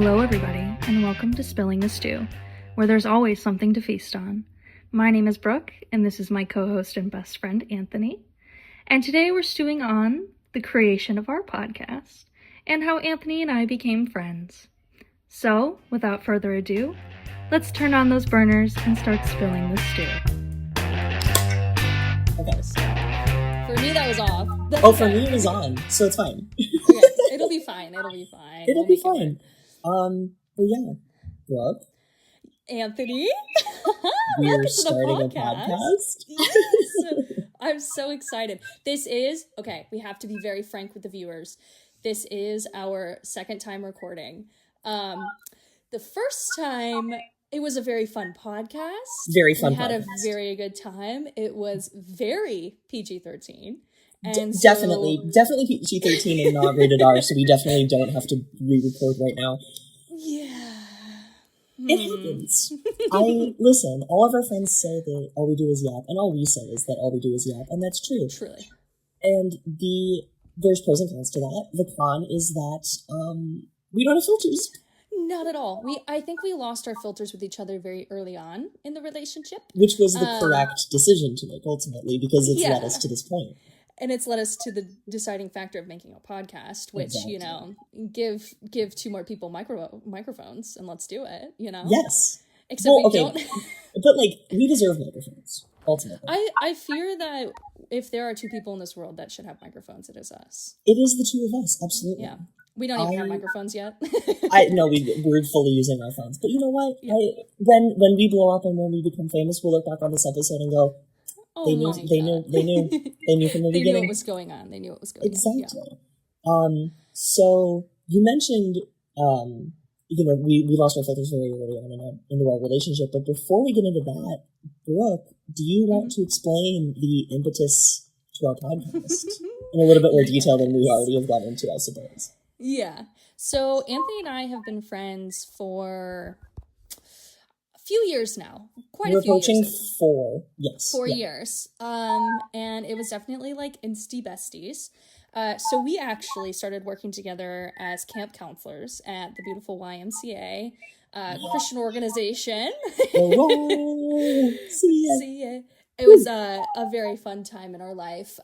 Hello everybody, and welcome to Spilling the Stew, where there's always something to feast on. My name is Brooke, and this is my co-host and best friend, Anthony. And today we're stewing on the creation of our podcast, and how Anthony and I became friends. So, without further ado, let's turn on those burners and start spilling the stew. Okay. For me, that was off. For me, it was on, so it's fine. Okay, it'll be fine. It'll be fine. But yeah, Brooke. Anthony. We're starting a podcast. Yes. I'm so excited. This is, okay, we have to be very frank with the viewers. This is our second time recording. The first time, it was a very fun podcast. Very fun podcast. We had a very good time. It was very PG-13. And definitely PG-13 and not rated R, so we definitely don't have to re-record right now. Yeah. It happens. Listen, all of our friends say that all we do is yap, and all we say is that all we do is yap, and that's true. Truly. And there's pros and cons to that. The con is that we don't have filters. Not at all. I think we lost our filters with each other very early on in the relationship. Which was the correct decision to make, ultimately, because it's led us to this point. And it's led us to the deciding factor of making a podcast, which, give two more people microphones and let's do it, Yes. Except we don't. But, we deserve microphones, ultimately. I fear that if there are two people in this world that should have microphones, it is us. It is the two of us, absolutely. Yeah. We don't even have microphones yet. No, we're fully using our phones. But you know what? Yeah. When we blow up and when we become famous, we'll look back on this episode and go, They knew from the beginning. They knew what was going on. Exactly. Yeah. So you mentioned, we lost our filters very early on into our relationship. But before we get into that, Brooke, do you want to explain the impetus to our podcast in a little bit more detail than we already have gone into, I suppose? Yeah. So Anthony and I have been friends for a few years now. We're approaching 4. Yes. 4 years. And it was definitely insty besties. So we actually started working together as camp counselors at the beautiful YMCA, Christian organization. See ya. It was a very fun time in our life.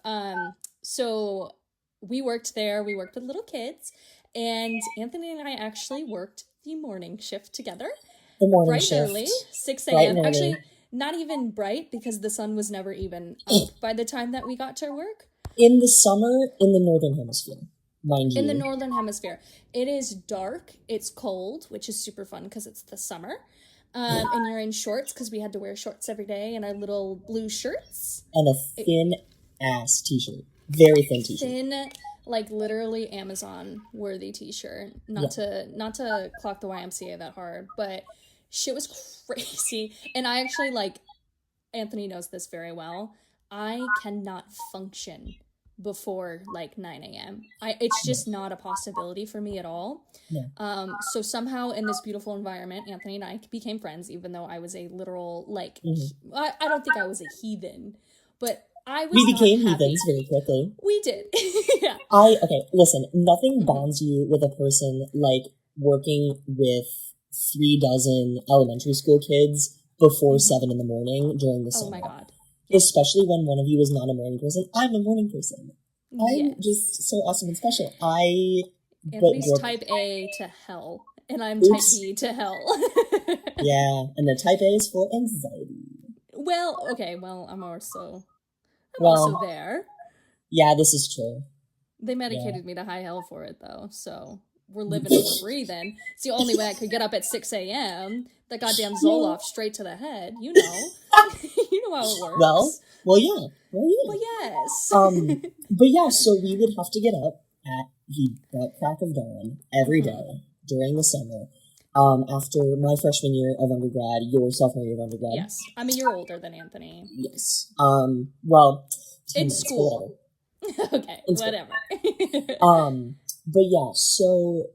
So we worked there. We worked with little kids. And Anthony and I actually worked the morning shift together. The morning bright shift. Early, 6 a.m. Actually, not even bright because the sun was never even up by the time that we got to work. In the summer, in the Northern Hemisphere, mind you. In the Northern Hemisphere. It is dark, it's cold, which is super fun because it's the summer. And you're in shorts because we had to wear shorts every day and our little blue shirts. And a thin-ass t-shirt. Very thin t-shirt. Thin, literally Amazon-worthy t-shirt. Not to clock the YMCA that hard, but shit was crazy. And I actually, Anthony knows this very well, I cannot function before 9 a.m. It's just not a possibility for me at all. Yeah. So somehow in this beautiful environment, Anthony and I became friends, even though I was a literal, I don't think I was a heathen, but we became heathens very quickly. We did. Yeah. Listen, nothing bonds you with a person like working with 3 dozen elementary school kids before 7 in the morning during the summer. Oh my God. Especially when one of you is not a morning person. I'm a morning person. I'm just so awesome and special. Anthony's type A to hell, and I'm type B to hell. Yeah, and the type A is for anxiety. I'm also there. Yeah, this is true. They medicated me to high hell for it, though, so we're living and we're breathing. It's the only way I could get up at 6 a.m. The goddamn Zoloft straight to the head, you know. You know how it works. Well, yeah. Well, yes. But yeah, so we would have to get up at the crack of dawn every day during the summer. After my freshman year of undergrad, your sophomore year of undergrad. Yes. I'm a year older than Anthony. Yes. In school. Okay, whatever. But yeah, so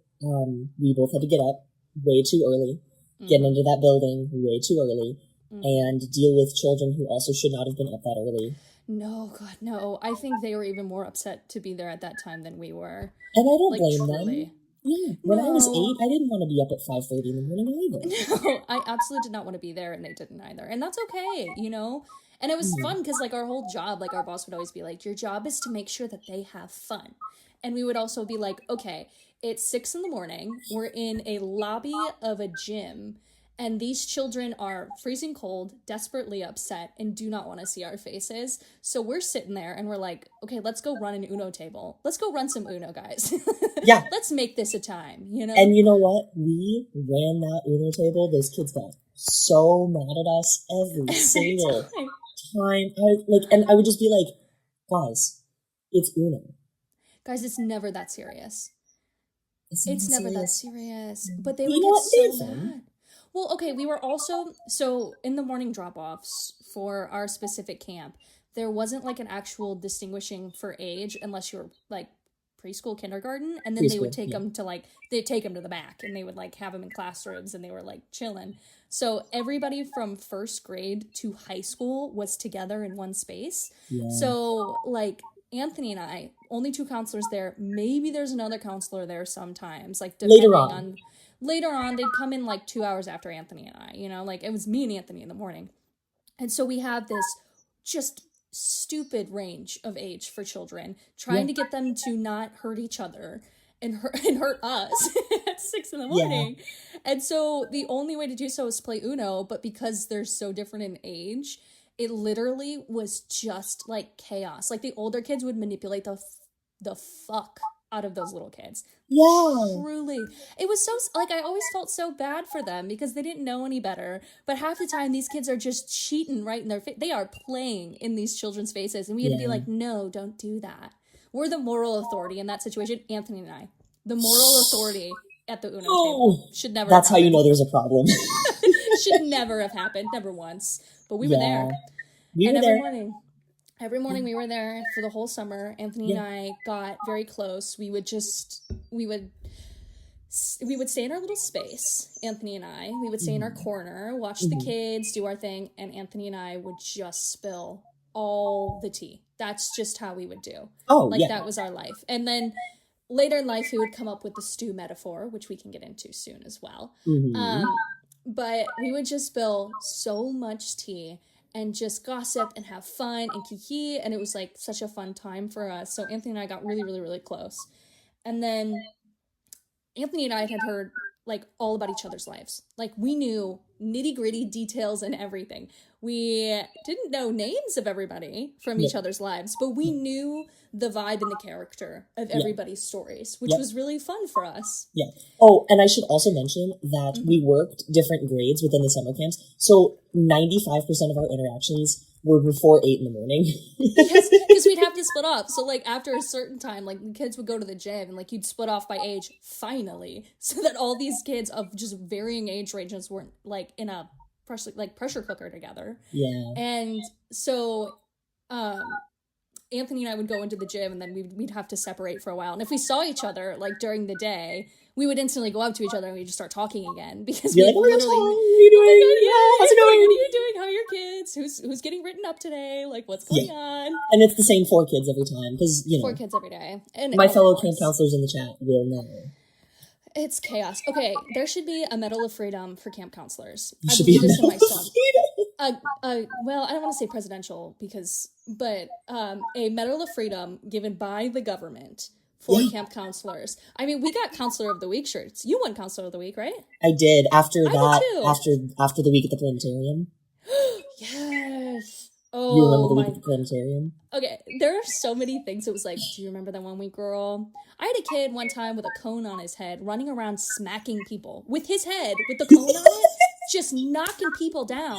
we both had to get up way too early, get into that building way too early, and deal with children who also should not have been up that early. No, God, no. I think they were even more upset to be there at that time than we were. And I don't blame them. Yeah, when I was 8, I didn't want to be up at 5:30 in the morning either. No, I absolutely did not want to be there, and they didn't either. And that's okay, you know? And it was fun because, like, our whole job, like, our boss would always be like, your job is to make sure that they have fun. And we would also be like, okay, it's 6 in the morning. We're in a lobby of a gym, and these children are freezing cold, desperately upset, and do not want to see our faces. So we're sitting there and we're like, okay, let's go run an Uno table. Let's go run some Uno, guys. Yeah. Let's make this a time, you know? And you know what? We ran that Uno table. Those kids got so mad at us every single time. And I would just be like, guys, it's Uno. Guys, it's never that serious. It's never that serious. But they You would know get what? so mad. Well, okay, we were also, so in the morning drop-offs for our specific camp, there wasn't like an actual distinguishing for age unless you were like preschool, kindergarten, and then they would take them to like, they'd take them to the back and they would like have them in classrooms and they were like chilling. So everybody from first grade to high school was together in one space. Yeah. So like Anthony and I, only 2 counselors there. Maybe there's another counselor there sometimes, like depending Later on, they'd come in like 2 hours after Anthony and I, you know, like it was me and Anthony in the morning. And so we have this just stupid range of age for children, trying to get them to not hurt each other and hurt us at 6 in the morning. Yeah. And so the only way to do so is play Uno, but because they're so different in age, it literally was just like chaos. Like the older kids would manipulate the fuck out of those little kids. Yeah. Truly. It was so, like, I always felt so bad for them because they didn't know any better. But half the time, these kids are just cheating right in their face. They are playing in these children's faces. And we had to be like, no, don't do that. We're the moral authority in that situation. Anthony and I. The moral authority at the Uno table. Should never That's have happened. how you know there's a problem. Should never have happened. Never once. But we were there. Every morning we were there for the whole summer. Anthony and I got very close. We would stay in our little space, Anthony and I. We would stay in our corner, watch the kids, do our thing, and Anthony and I would just spill all the tea. That's just how we would do. That was our life. And then later in life, we would come up with the stew metaphor, which we can get into soon as well. But we would just spill so much tea and just gossip and have fun and kiki, and it was like such a fun time for us. So Anthony and I got really, really, really close. And then Anthony and I had heard like all about each other's lives. Like we knew nitty-gritty details and everything. We didn't know names of everybody from each other's lives, but we knew the vibe and the character of everybody's stories, which was really fun for us. Yeah. Oh, and I should also mention that we worked different grades within the summer camps. So 95% of our interactions were before 8 in the morning. Because we'd have to split up. So, like, after a certain time, like, the kids would go to the gym and, like, you'd split off by age, finally, so that all these kids of just varying age ranges weren't, like, in a pressure cooker together. Yeah. And so, Anthony and I would go into the gym and then we'd have to separate for a while. And if we saw each other, like, during the day, we would instantly go up to each other and we'd just start talking again because we literally, what are you doing? How's it going? What are you doing? How are your kids? Who's getting written up today? Like, what's going on? And it's the same 4 kids every time because, you know. 4 kids every day. And my fellow camp counselors in the chat will know. It's chaos. Okay, there should be a Medal of Freedom for camp counselors. I believe this in my song. Well, I don't want to say presidential but a Medal of Freedom given by the government for camp counselors. I mean, we got Counselor of the Week shirts. You won Counselor of the Week, right? I did. After the week at the planetarium. Yes. Oh, you remember the week at the planetarium? Okay, there are so many things. It was like, do you remember that one week, girl? I had a kid one time with a cone on his head running around smacking people with his head with the cone on it, just knocking people down.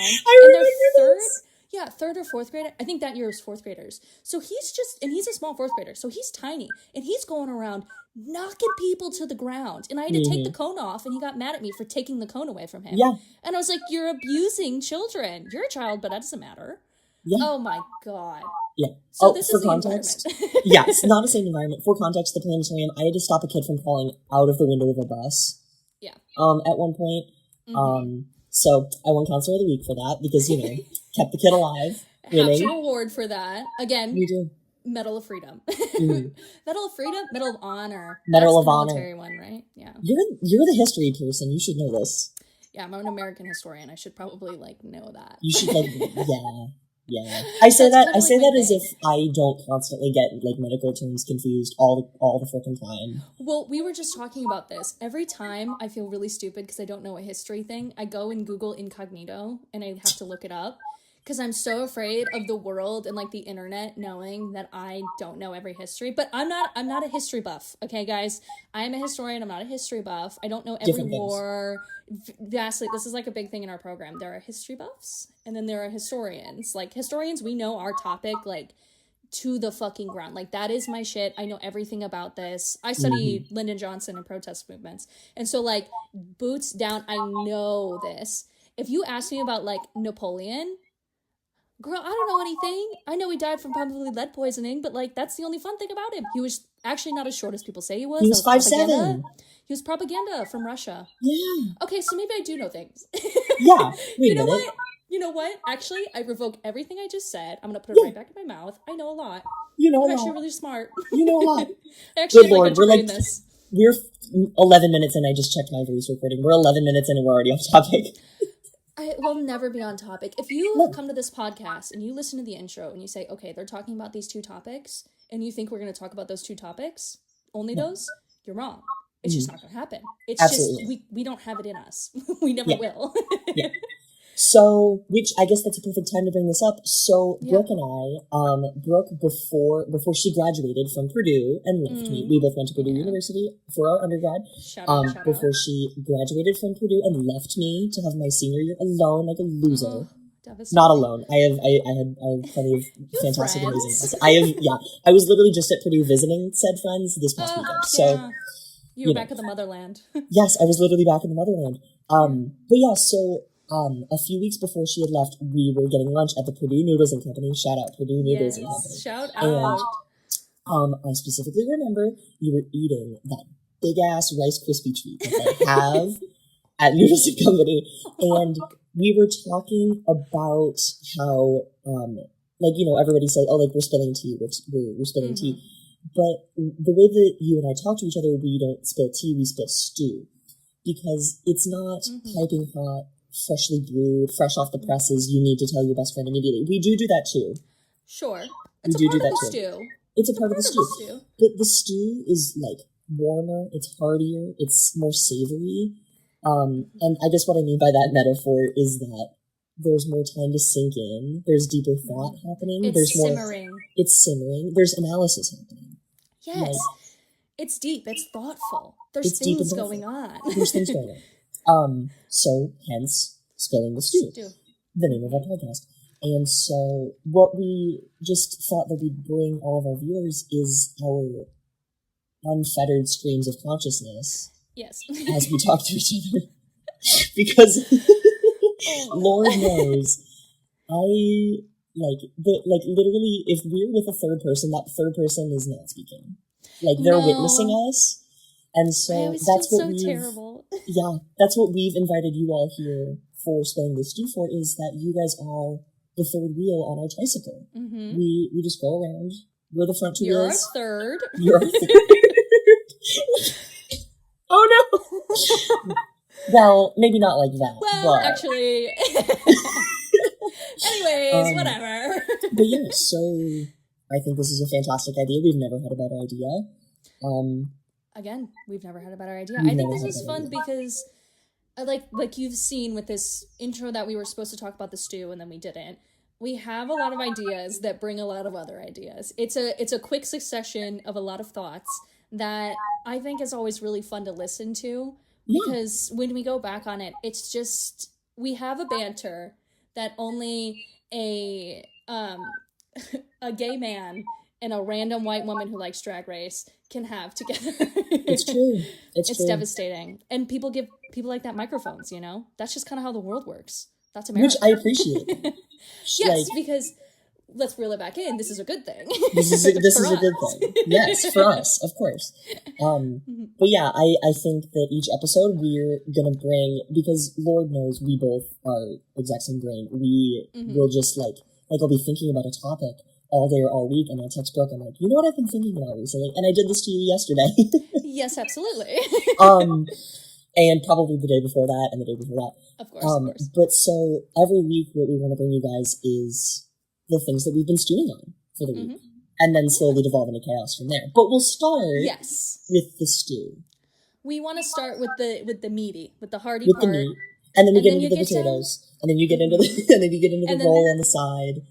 Third or fourth grade. I think that year was 4th graders. So he's a small 4th grader. So he's tiny and he's going around knocking people to the ground. And I had to take the cone off and he got mad at me for taking the cone away from him. Yeah. And I was like, you're abusing children. You're a child, but that doesn't matter. Yeah. Oh my God. Yeah. So this is for context. Yeah, it's not the same environment. For context, the planetarium, I had to stop a kid from falling out of the window of a bus. Yeah. At one point. So I won Counselor of the Week for that because, you know, kept the kid alive. Have to award for that. Again, we do. Medal of Freedom. Medal of Freedom? Medal of Honor. Medal That's of the Honor. military one, right? Yeah. You're the history person. You should know this. Yeah, I'm an American historian. I should probably like know that. You should like yeah. I say that That's kinda like as my if I don't constantly get like medical terms confused all the freaking time. Well, we were just talking about this. Every time I feel really stupid because I don't know a history thing, I go and Google incognito and I have to look it up because I'm so afraid of the world and like the internet knowing that I don't know every history. But I'm not a history buff, okay, guys? I am a historian. I'm not a history buff. I don't know every Different things. war. Vastly, this is like a big thing in our program. There are history buffs and then there are historians. Like historians, we know our topic like to the fucking ground. Like that is my shit. I know everything about this. I studied Lyndon Johnson and protest movements. And so like boots down, I know this. If you ask me about like Napoleon, girl, I don't know anything. I know he died from probably lead poisoning, but like that's the only fun thing about him. He was actually not as short as people say he was. He was propaganda. 5'7". He was propaganda from Russia. Yeah. Okay, so maybe I do know things. Yeah. Wait You know a minute. what? You know what? Actually, I revoke everything I just said. I'm gonna put it right back in my mouth. I know a lot. You know I'm a actually lot. really smart. You know a lot. I actually Good have, Lord, like, we're a degree like in this. we're 11 minutes in. I just checked my voice recording. We're 11 minutes in and we're already off topic. I will never be on topic. If you come to this podcast and you listen to the intro and you say, okay, they're talking about these two topics, and you think we're going to talk about those two topics, only those, you're wrong. It's just not going to happen. It's Absolutely. just, we don't have it in us. We never will. Yeah. So, which I guess that's a perfect time to bring this up. So, Brooke and I, Brooke, before she graduated from Purdue and left me, we both went to Purdue University for our undergrad. Shout out. Before she graduated from Purdue and left me to have my senior year alone like a loser. Not alone. I have plenty of fantastic, amazing friends. I was literally just at Purdue visiting said friends this past weekend. So, you were back in the motherland. Yes, I was literally back in the motherland. But yeah, so a few weeks before she had left, we were getting lunch at the Purdue Noodles and Company. Shout out Purdue Noodles and Company. Shout out. And I specifically remember you were eating that big ass Rice Krispie treat that they have at Noodles and Company, and we were talking about how like, you know, everybody said, oh, like we're spilling tea, we're spilling tea. But the way that you and I talk to each other, we don't spill tea, we spill stew. Because it's not piping hot, freshly brewed, fresh off the presses, you need to tell your best friend immediately. We do that too. Sure. It's a part of the stew. It's a part of the stew. But the stew is like warmer, it's heartier, it's more savory. And I guess what I mean by that metaphor is that there's more time to sink in, there's deeper thought happening, it's simmering. There's analysis happening. Yes. Like, it's deep. It's thoughtful. There's things things going on. There's things going on. So, hence, Spilling the Stew, the name of our podcast. And so, what we just thought that we'd bring all of our viewers is our unfettered streams of consciousness. Yes. As we talk to each other. Because, Lord knows, literally, if we're with a third person, that third person is not speaking. Like, they're witnessing us. And so that's what that's what we've invited you all here for Spilling the Stew for, is that you guys are the third wheel on our tricycle. We just go around. We're the front two wheels. You're You're our third. Oh no! Well, maybe not like that. Well, actually... Anyways, whatever. But yeah, so I think this is a fantastic idea. We've never had a better idea. Again, we've never had a better idea. I think this is fun because, like you've seen with this intro that we were supposed to talk about the stew and then we didn't. We have a lot of ideas that bring a lot of other ideas. It's a quick succession of a lot of thoughts that I think is always really fun to listen to, because when we go back on it, it's just, we have a banter that only a gay man and a random white woman who likes Drag Race can have together. It's true. It's true. Devastating. And people give people like that microphones, you know? That's just kind of how the world works. That's America. Which I appreciate. Yes, because let's reel it back in. This is a good thing. This is a good thing. Yes, for us, of course. But yeah, I think that each episode we're gonna bring, because Lord knows we both are exact same brain. We will just like I'll be thinking about a topic, all day or all week, and I'll text Brooke, I'm like, you know what I've been thinking about recently? And I did this to you yesterday. Yes, absolutely. And probably the day before that, and the day before that. Of course. But so every week, what we want to bring you guys is the things that we've been stewing on for the week, and then slowly devolve into chaos from there. But we'll start with the stew. We want to start with the meaty, with the hearty with part. the meat, and then we get into the potatoes, and then you get into the roll on the side.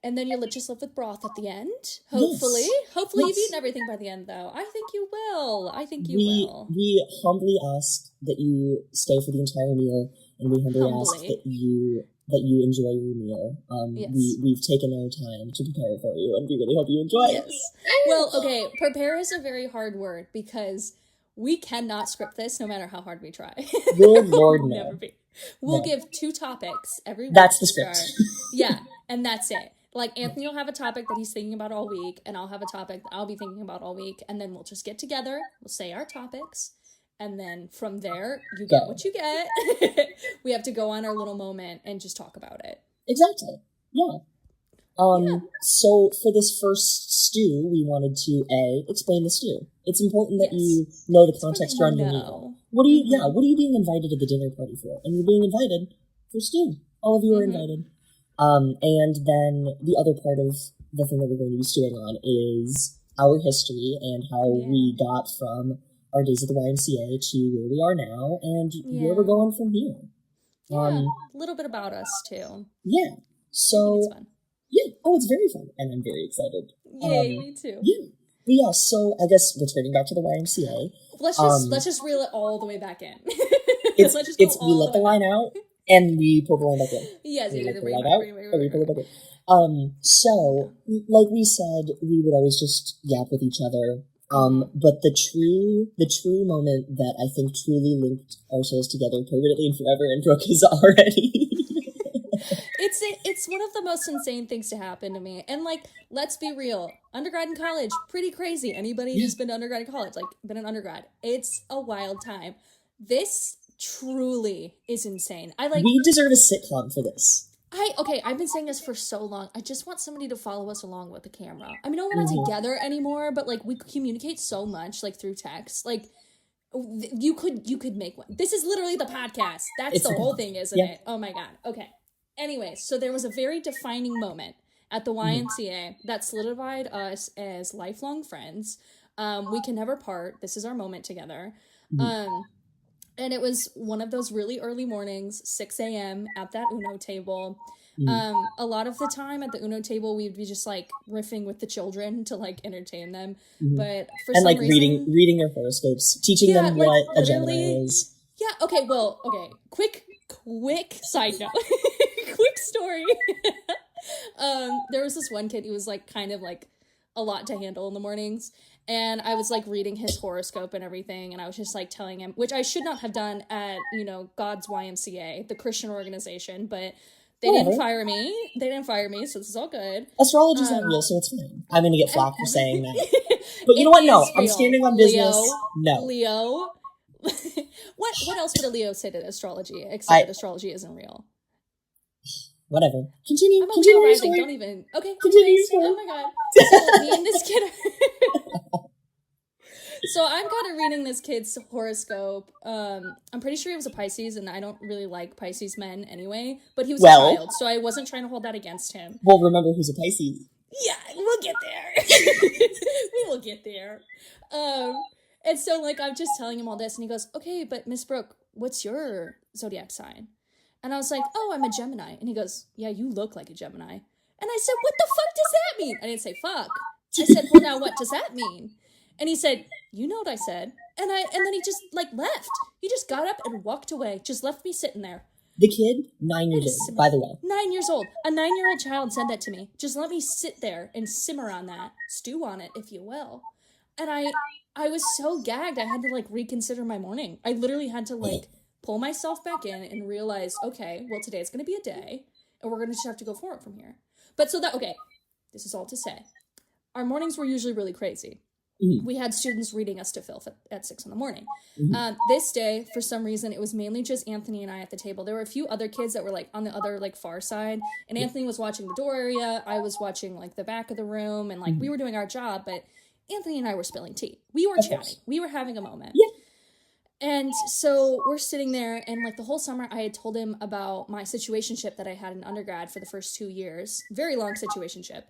And then you'll just live with broth at the end, hopefully. Yes. Hopefully you've eaten everything by the end, though. I think you will. will. We humbly ask that you stay for the entire meal, and we humbly ask that you enjoy your meal. Yes. We've taken our time to prepare for you, and we really hope you enjoy it. Well, okay, prepare is a very hard word, because we cannot script this no matter how hard we try. Good Lord, no. Never be. We'll give 2 topics every week. That's the script. Yeah, and that's it. Like, Anthony will have a topic that he's thinking about all week, and I'll have a topic that I'll be thinking about all week, and then we'll just get together, we'll say our topics, and then from there, you get what you get. We have to go on our little moment and just talk about it. Exactly. Yeah. So for this first stew, we wanted to explain the stew. It's important that you know the context around your meal. What are you being invited to the dinner party for? And you're being invited for stew. All of you are invited. And then the other part of the thing that we're going to be stewing on is our history and how we got from our days at the YMCA to where we are now and where we're going from here. A little bit about us, too. Yeah. So, it's fun. Yeah. Oh, it's very fun. And I'm very excited. Yay, me too. Yeah. But yeah, so I guess returning back to the YMCA. Let's just reel it all the way back in. We let the line out. And we pull the line back in. Yes, we let the line out, and we pull it back in. So, like we said, we would always just yap with each other. But the true moment that I think truly linked our souls together permanently and forever, and Brooke is already. It's one of the most insane things to happen to me. And, like, let's be real. Undergrad and college, pretty crazy. Anybody who's been to undergrad and college, like, been an undergrad, it's a wild time. This truly is insane. We deserve a sitcom for this. I've been saying this for so long. I just want somebody to follow us along with the camera. I mean, we're not together anymore, but like we communicate so much, like through text. Like you could make one. This is literally the podcast. That's the whole thing, isn't it? Oh my god. Okay. Anyway, so there was a very defining moment at the YMCA that solidified us as lifelong friends. We can never part. This is our moment together. And it was one of those really early mornings, 6 a.m. at that Uno table. A lot of the time at the Uno table, we'd be just like riffing with the children to like entertain them. But for some reason, reading their horoscopes, teaching them what a Gemini is. Yeah. Okay. Well. Okay. Quick side note. Quick story. There was this one kid who was like kind of like a lot to handle in the mornings. And I was, like, reading his horoscope and everything, and I was just, like, telling him, which I should not have done at, God's YMCA, the Christian organization, but they didn't fire me. So this is all good. Astrology's not real, so it's fine. I'm gonna get flack for saying that. But you know what? No, real. I'm standing on business. Leo. What else would a Leo say to astrology, except that astrology isn't real? Whatever. Continue. I'm a Continue Leo your rising. story. Don't even. Okay. Continue your story. Oh my god. So me and this kid. So I'm kind of reading this kid's horoscope. I'm pretty sure he was a Pisces, and I don't really like Pisces men anyway. But he was a child, so I wasn't trying to hold that against him. Well, remember who's a Pisces. Yeah, we'll get there. We will get there. And so like I'm just telling him all this, and he goes, "Okay, but Miss Brooke, what's your zodiac sign?" And I was like, "Oh, I'm a Gemini." And he goes, "Yeah, you look like a Gemini." And I said, "What the fuck does that mean?" I didn't say fuck. I said, "Well, now what does that mean?" And he said, "You know what I said." And then he just like left. He just got up and walked away. Just left me sitting there. The kid, 9 years old, by the way. 9 years old. A 9-year-old child said that to me. Just let me sit there and simmer on that. Stew on it, if you will. And I was so gagged. I had to like reconsider my morning. I literally had to like pull myself back in and realize, okay, well, today it's going to be a day. And we're going to just have to go forward from here. But so that, okay, this is all to say. Our mornings were usually really crazy. we had students reading us to filth at 6 a.m. Mm-hmm. This day, for some reason, it was mainly just Anthony and I at the table. There were a few other kids that were like on the other like far side, and Anthony was watching the door area. I was watching like the back of the room, and like we were doing our job, but Anthony and I were spilling tea. We were chatting. We were having a moment. Yeah. And so we're sitting there, and like the whole summer I had told him about my situationship that I had in undergrad for the first 2 years. Very long situationship.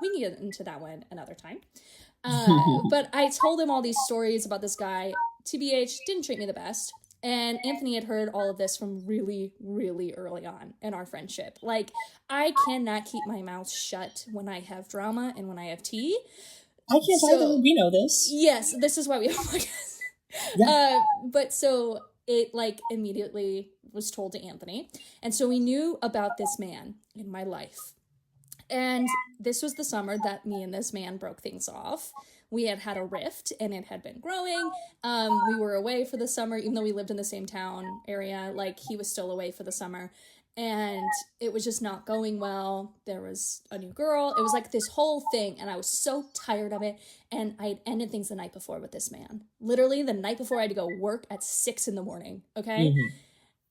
We can get into that one another time. But I told him all these stories about this guy. TBH didn't treat me the best. And Anthony had heard all of this from really, really early on in our friendship. Like, I cannot keep my mouth shut when I have drama and when I have tea. I can't either. We know this. Yes, this is why we have a podcast. Yeah. But so it like immediately was told to Anthony. And so we knew about this man in my life. And this was the summer that me and this man broke things off. We had a rift, and it had been growing. We were away for the summer, even though we lived in the same town area. Like, he was still away for the summer. And it was just not going well. There was a new girl. It was like this whole thing, and I was so tired of it. And I had ended things the night before with this man. Literally, the night before I had to go work at 6 a.m, okay?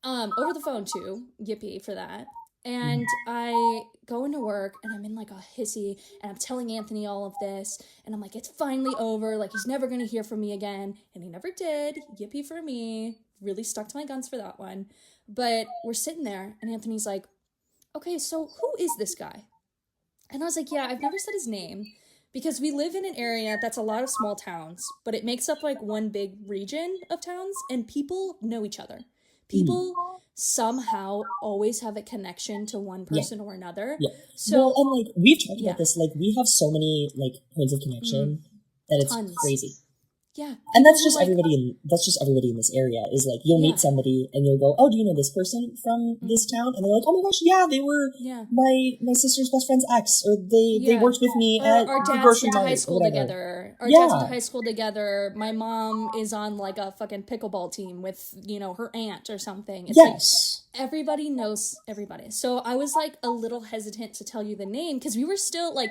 Over the phone, too. Yippee for that. And I go into work, and I'm in like a hissy, and I'm telling Anthony all of this, and I'm like, it's finally over, like, he's never gonna hear from me again, and he never did. Yippee for me. Really stuck to my guns for that one. But we're sitting there, and Anthony's like, okay, so who is this guy? And I was like, yeah, I've never said his name, because we live in an area that's a lot of small towns, but it makes up like one big region of towns, and people know each other. People somehow always have a connection to one person or another. Yeah. So, well, and like we've talked about this, like we have so many like points of connection that it's Tons. crazy. Yeah. And that's just everybody in this area is like, you'll meet somebody and you'll go, oh, do you know this person from this town? And they're like, oh my gosh, yeah, they were my sister's best friend's ex, or they worked with me at our the dads grocery went to market high school together. Our dads went to high school together. My mom is on like a fucking pickleball team with, her aunt or something. It's like everybody knows everybody. So I was like a little hesitant to tell you the name, because we were still like,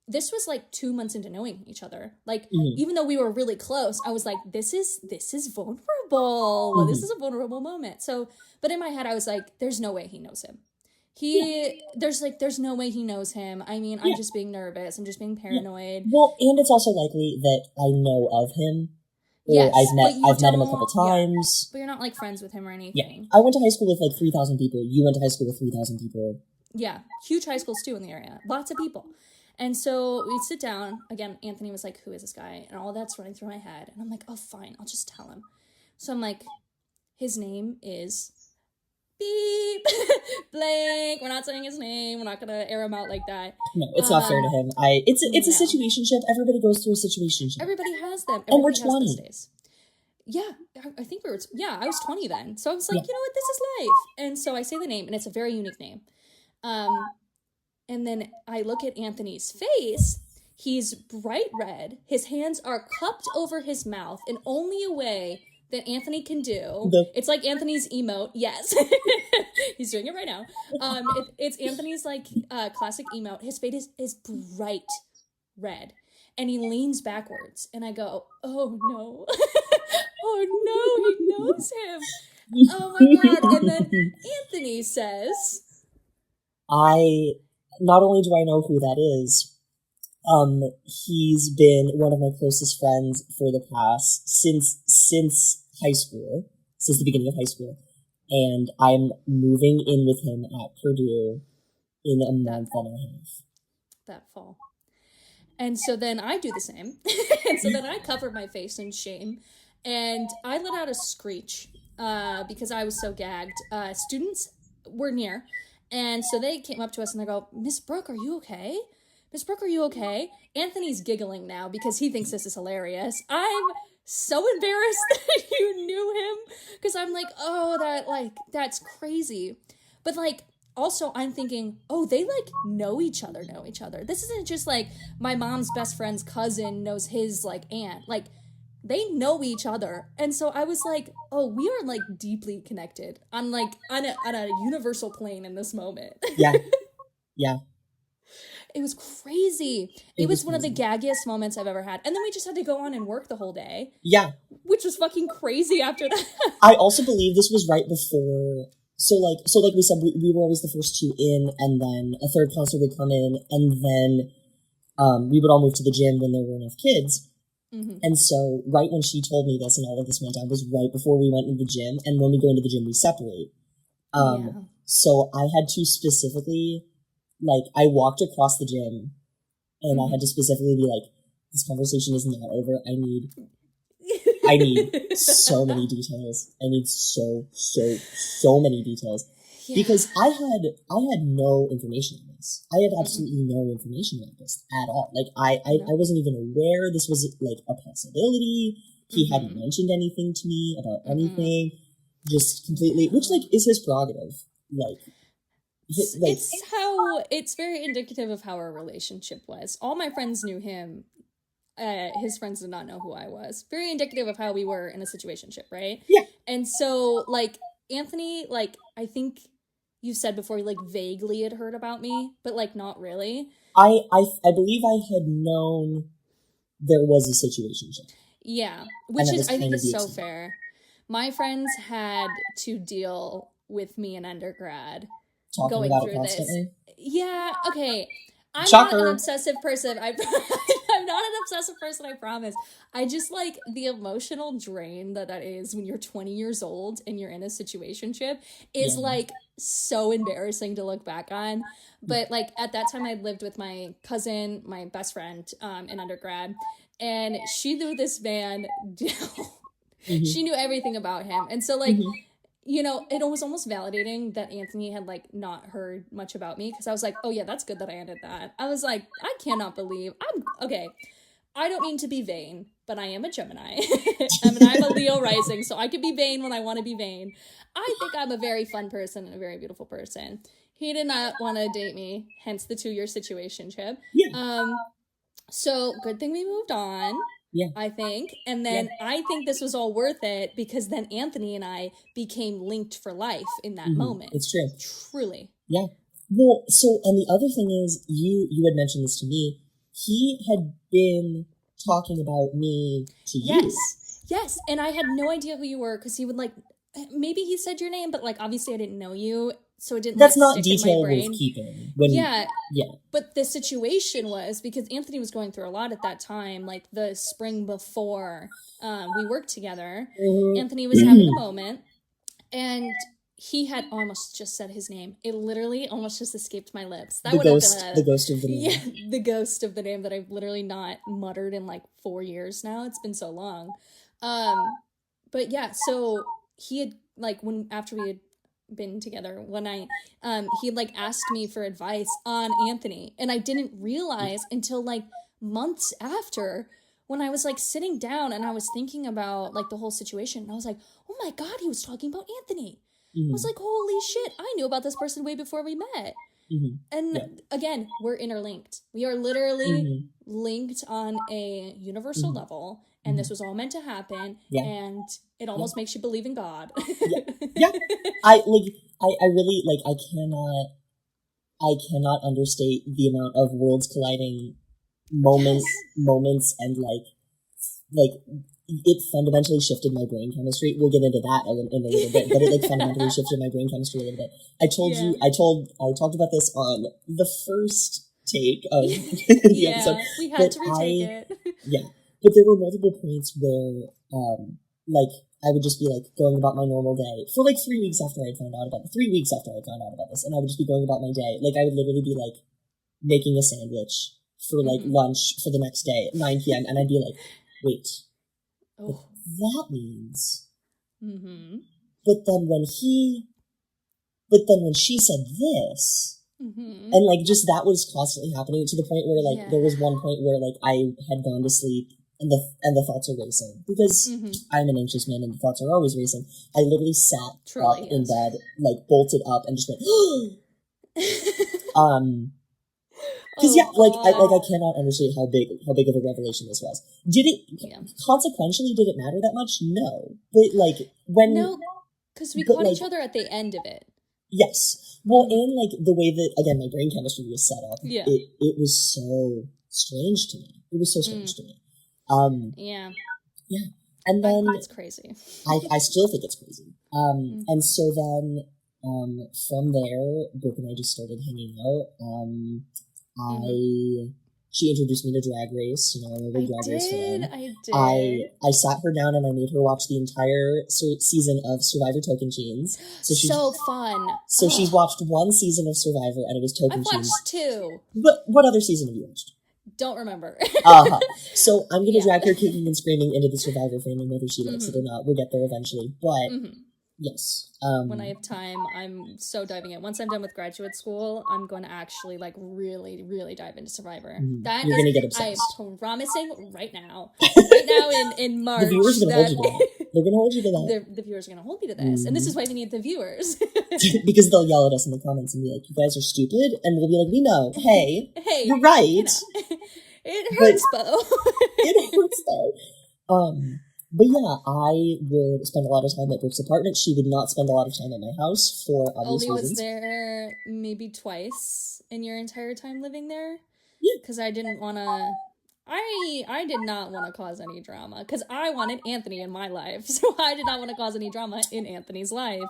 this was like 2 months into knowing each other. Like, even though we were really close, I was like, this is vulnerable. This is a vulnerable moment. So, but in my head, I was like, there's no way he knows him. There's no way he knows him. I mean, I'm just being nervous. I'm just being paranoid. Well, and it's also likely that I know of him. Or I've met him a couple times. But you're not like friends with him or anything. Yeah. I went to high school with like 3,000 people. You went to high school with 3,000 people. Yeah. Huge high schools too in the area. Lots of people. And so we sit down. Again, Anthony was like, who is this guy? And all that's running through my head. And I'm like, oh, fine. I'll just tell him. So I'm like, his name is beep, blank. We're not saying his name. We're not going to air him out like that. No, it's not fair to him. It's a situationship. Everybody goes through a situationship. Everybody has them. And we're 20. Yeah, I think I was 20 then. So I was like, you know what? This is life. And so I say the name, and it's a very unique name. And then I look at Anthony's face. He's bright red. His hands are cupped over his mouth in only a way that Anthony can do. It's like Anthony's emote. Yes. He's doing it right now. It's Anthony's like classic emote. His face is bright red. And he leans backwards. And I go, oh no. Oh no, he knows him. Oh my God. And then Anthony says, not only do I know who that is, he's been one of my closest friends for the past, since high school, since the beginning of high school. And I'm moving in with him at Purdue in a month and a half. That fall. And so then I do the same. And so then I cover my face in shame. And I let out a screech because I was so gagged. Students were near. And so they came up to us and they go, Miss Brooke, are you okay? Miss Brooke, are you okay? Anthony's giggling now because he thinks this is hilarious. I'm so embarrassed that you knew him, because I'm like, oh, that's crazy. But like, also I'm thinking, oh, they like know each other. This isn't just like my mom's best friend's cousin knows his like aunt. Like, they know each other. And so I was like, oh, we are like deeply connected on a universal plane in this moment. Yeah. Yeah. It was crazy. It was one of the gaggiest moments I've ever had. And then we just had to go on and work the whole day. Yeah. Which was fucking crazy after that. I also believe this was right before... So like we said, we were always the first two in, and then a third counselor would come in, and then we would all move to the gym when there were enough kids. Mm-hmm. And so right when she told me this and all of this went down was right before we went into the gym, and when we go into the gym, we separate. So I had to specifically, like, I walked across the gym, and I had to specifically be like, this conversation is not over. I need so many details. I need so many details. Yeah. Because I had no information on this. I had absolutely no information on this at all. Like, I wasn't even aware this was, like, a possibility. He hadn't mentioned anything to me about anything. Just completely, which, like, is his prerogative. Like, it's very indicative of how our relationship was. All my friends knew him. His friends did not know who I was. Very indicative of how we were in a situationship, right? Yeah. And so, like, Anthony, like, I think you said before, like, vaguely had heard about me, but, like, not really. I believe I had known there was a situationship. Yeah, which is, I think, is so fair. My friends had to deal with me in undergrad going through this. Yeah, okay. I'm not an obsessive person. I'm not an obsessive person, I promise. I just, like, the emotional drain that is when you're 20 years old and you're in a situationship is, like, so embarrassing to look back on. But, like, at that time, I lived with my cousin, my best friend, in undergrad, and she knew this man down. She knew everything about him. And so, like, you know, it was almost validating that Anthony had, like, not heard much about me, because I was like, oh, yeah, that's good that I ended that. I was like, I cannot believe, okay, I don't mean to be vain, but I am a Gemini. I mean, I'm a Leo rising, so I can be vain when I want to be vain. I think I'm a very fun person and a very beautiful person. He did not want to date me, hence the 2-year situationship. Yeah. So, good thing we moved on. Yeah. I think. And then I think this was all worth it because then Anthony and I became linked for life in that moment. It's true. Truly. Yeah. Well, so, and the other thing is, you had mentioned this to me. He had been talking about me to you. Yes. And I had no idea who you were because he would, like, maybe he said your name, but, like, obviously I didn't know you. So it didn't. That's like, not detail worth keeping. Yeah. But the situation was because Anthony was going through a lot at that time, like the spring before we worked together. Anthony was having a moment, and he had almost just said his name. It literally almost just escaped my lips. That would have been the ghost of the name. Yeah, the ghost of the name that I've literally not muttered in like 4 years now. It's been so long. But yeah, so he had like after we had been together one night, he like asked me for advice on Anthony, and I didn't realize until like months after when I was like sitting down and I was thinking about like the whole situation, and I was like, oh my god, he was talking about Anthony. I was like, holy shit, I knew about this person way before we met. And again, we're interlinked. We are literally linked on a universal level, and this was all meant to happen, and it almost makes you believe in God. I really, like, I cannot understate the amount of worlds colliding moments and like it fundamentally shifted my brain chemistry. We'll get into that in a little bit, but it like fundamentally shifted my brain chemistry a little bit. I talked about this on the first take of the episode. We had to retake it. But there were multiple points where, like, I would just be, like, going about my normal day for, like, 3 weeks after I found out about it. 3 weeks after I found out about this, and I would just be going about my day. Like, I would literally be, like, making a sandwich for, like, lunch for the next day at 9 p.m., and I'd be like, wait, that means... But then when she said this... And, like, just that was constantly happening to the point where, like, there was one point where, like, I had gone to sleep and the thoughts are racing. Because I'm an anxious man and the thoughts are always racing. I literally sat up in bed, like, bolted up and just went, because, I cannot understand how big of a revelation this was. Did it, consequentially, did it matter that much? No. But, like, when... No, because we caught each other at the end of it. Yes. Well, and like the way that, again, my brain chemistry was set up, Yeah. it was so strange to me. It was so strange to me. Yeah. Yeah. And I then think it's crazy. I still think it's crazy. And so then from there, Brooke and I just started hanging out. She introduced me to Drag Race. You know, I'm a big Drag Race fan. I sat her down and I made her watch the entire season of Survivor Token Jeans. So fun. So she's watched one season of Survivor and it was Token I've Jeans. watched 2. But what other season have you watched? Don't remember. So I'm going to drag her kicking and screaming into the Survivor fandom, whether she likes it or not. We'll get there eventually. But yes. When I have time, I'm so diving in. Once I'm done with graduate school, I'm going to actually like really, really dive into Survivor. That You're going to get obsessed. I'm promising right now. Right now in March. The viewers are going to hold you to that. They're going to hold you to that. The viewers are going to hold me to this. And this is why we need the viewers. Because they'll yell at us in the comments and be like, you guys are stupid. And we'll be like, we know. Hey, you're right. You know. It hurts, though. It hurts, though. But yeah, I would spend a lot of time at Brooke's apartment. She would not spend a lot of time at my house for obvious reasons. Was there maybe twice in your entire time living there? Yeah. Because I didn't want to... I did not want to cause any drama. Because I wanted Anthony in my life. So I did not want to cause any drama in Anthony's life.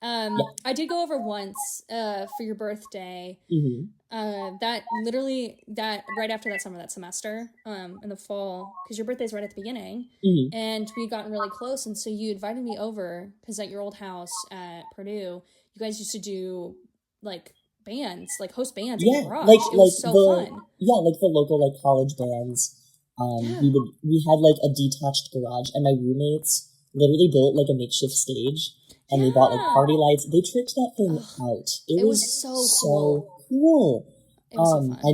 I did go over once for your birthday. That right after that summer, that semester, in the fall, because your birthday's right at the beginning, and we'd gotten really close, and so you invited me over, because at your old house at Purdue, you guys used to do, like, bands, like, host bands in the garage. It was so fun. Yeah, like the local, like, college bands. We had, like, a detached garage, and my roommates literally built, like, a makeshift stage. And they bought, like, party lights. They tricked that thing out. It was so cool. It was so fun. I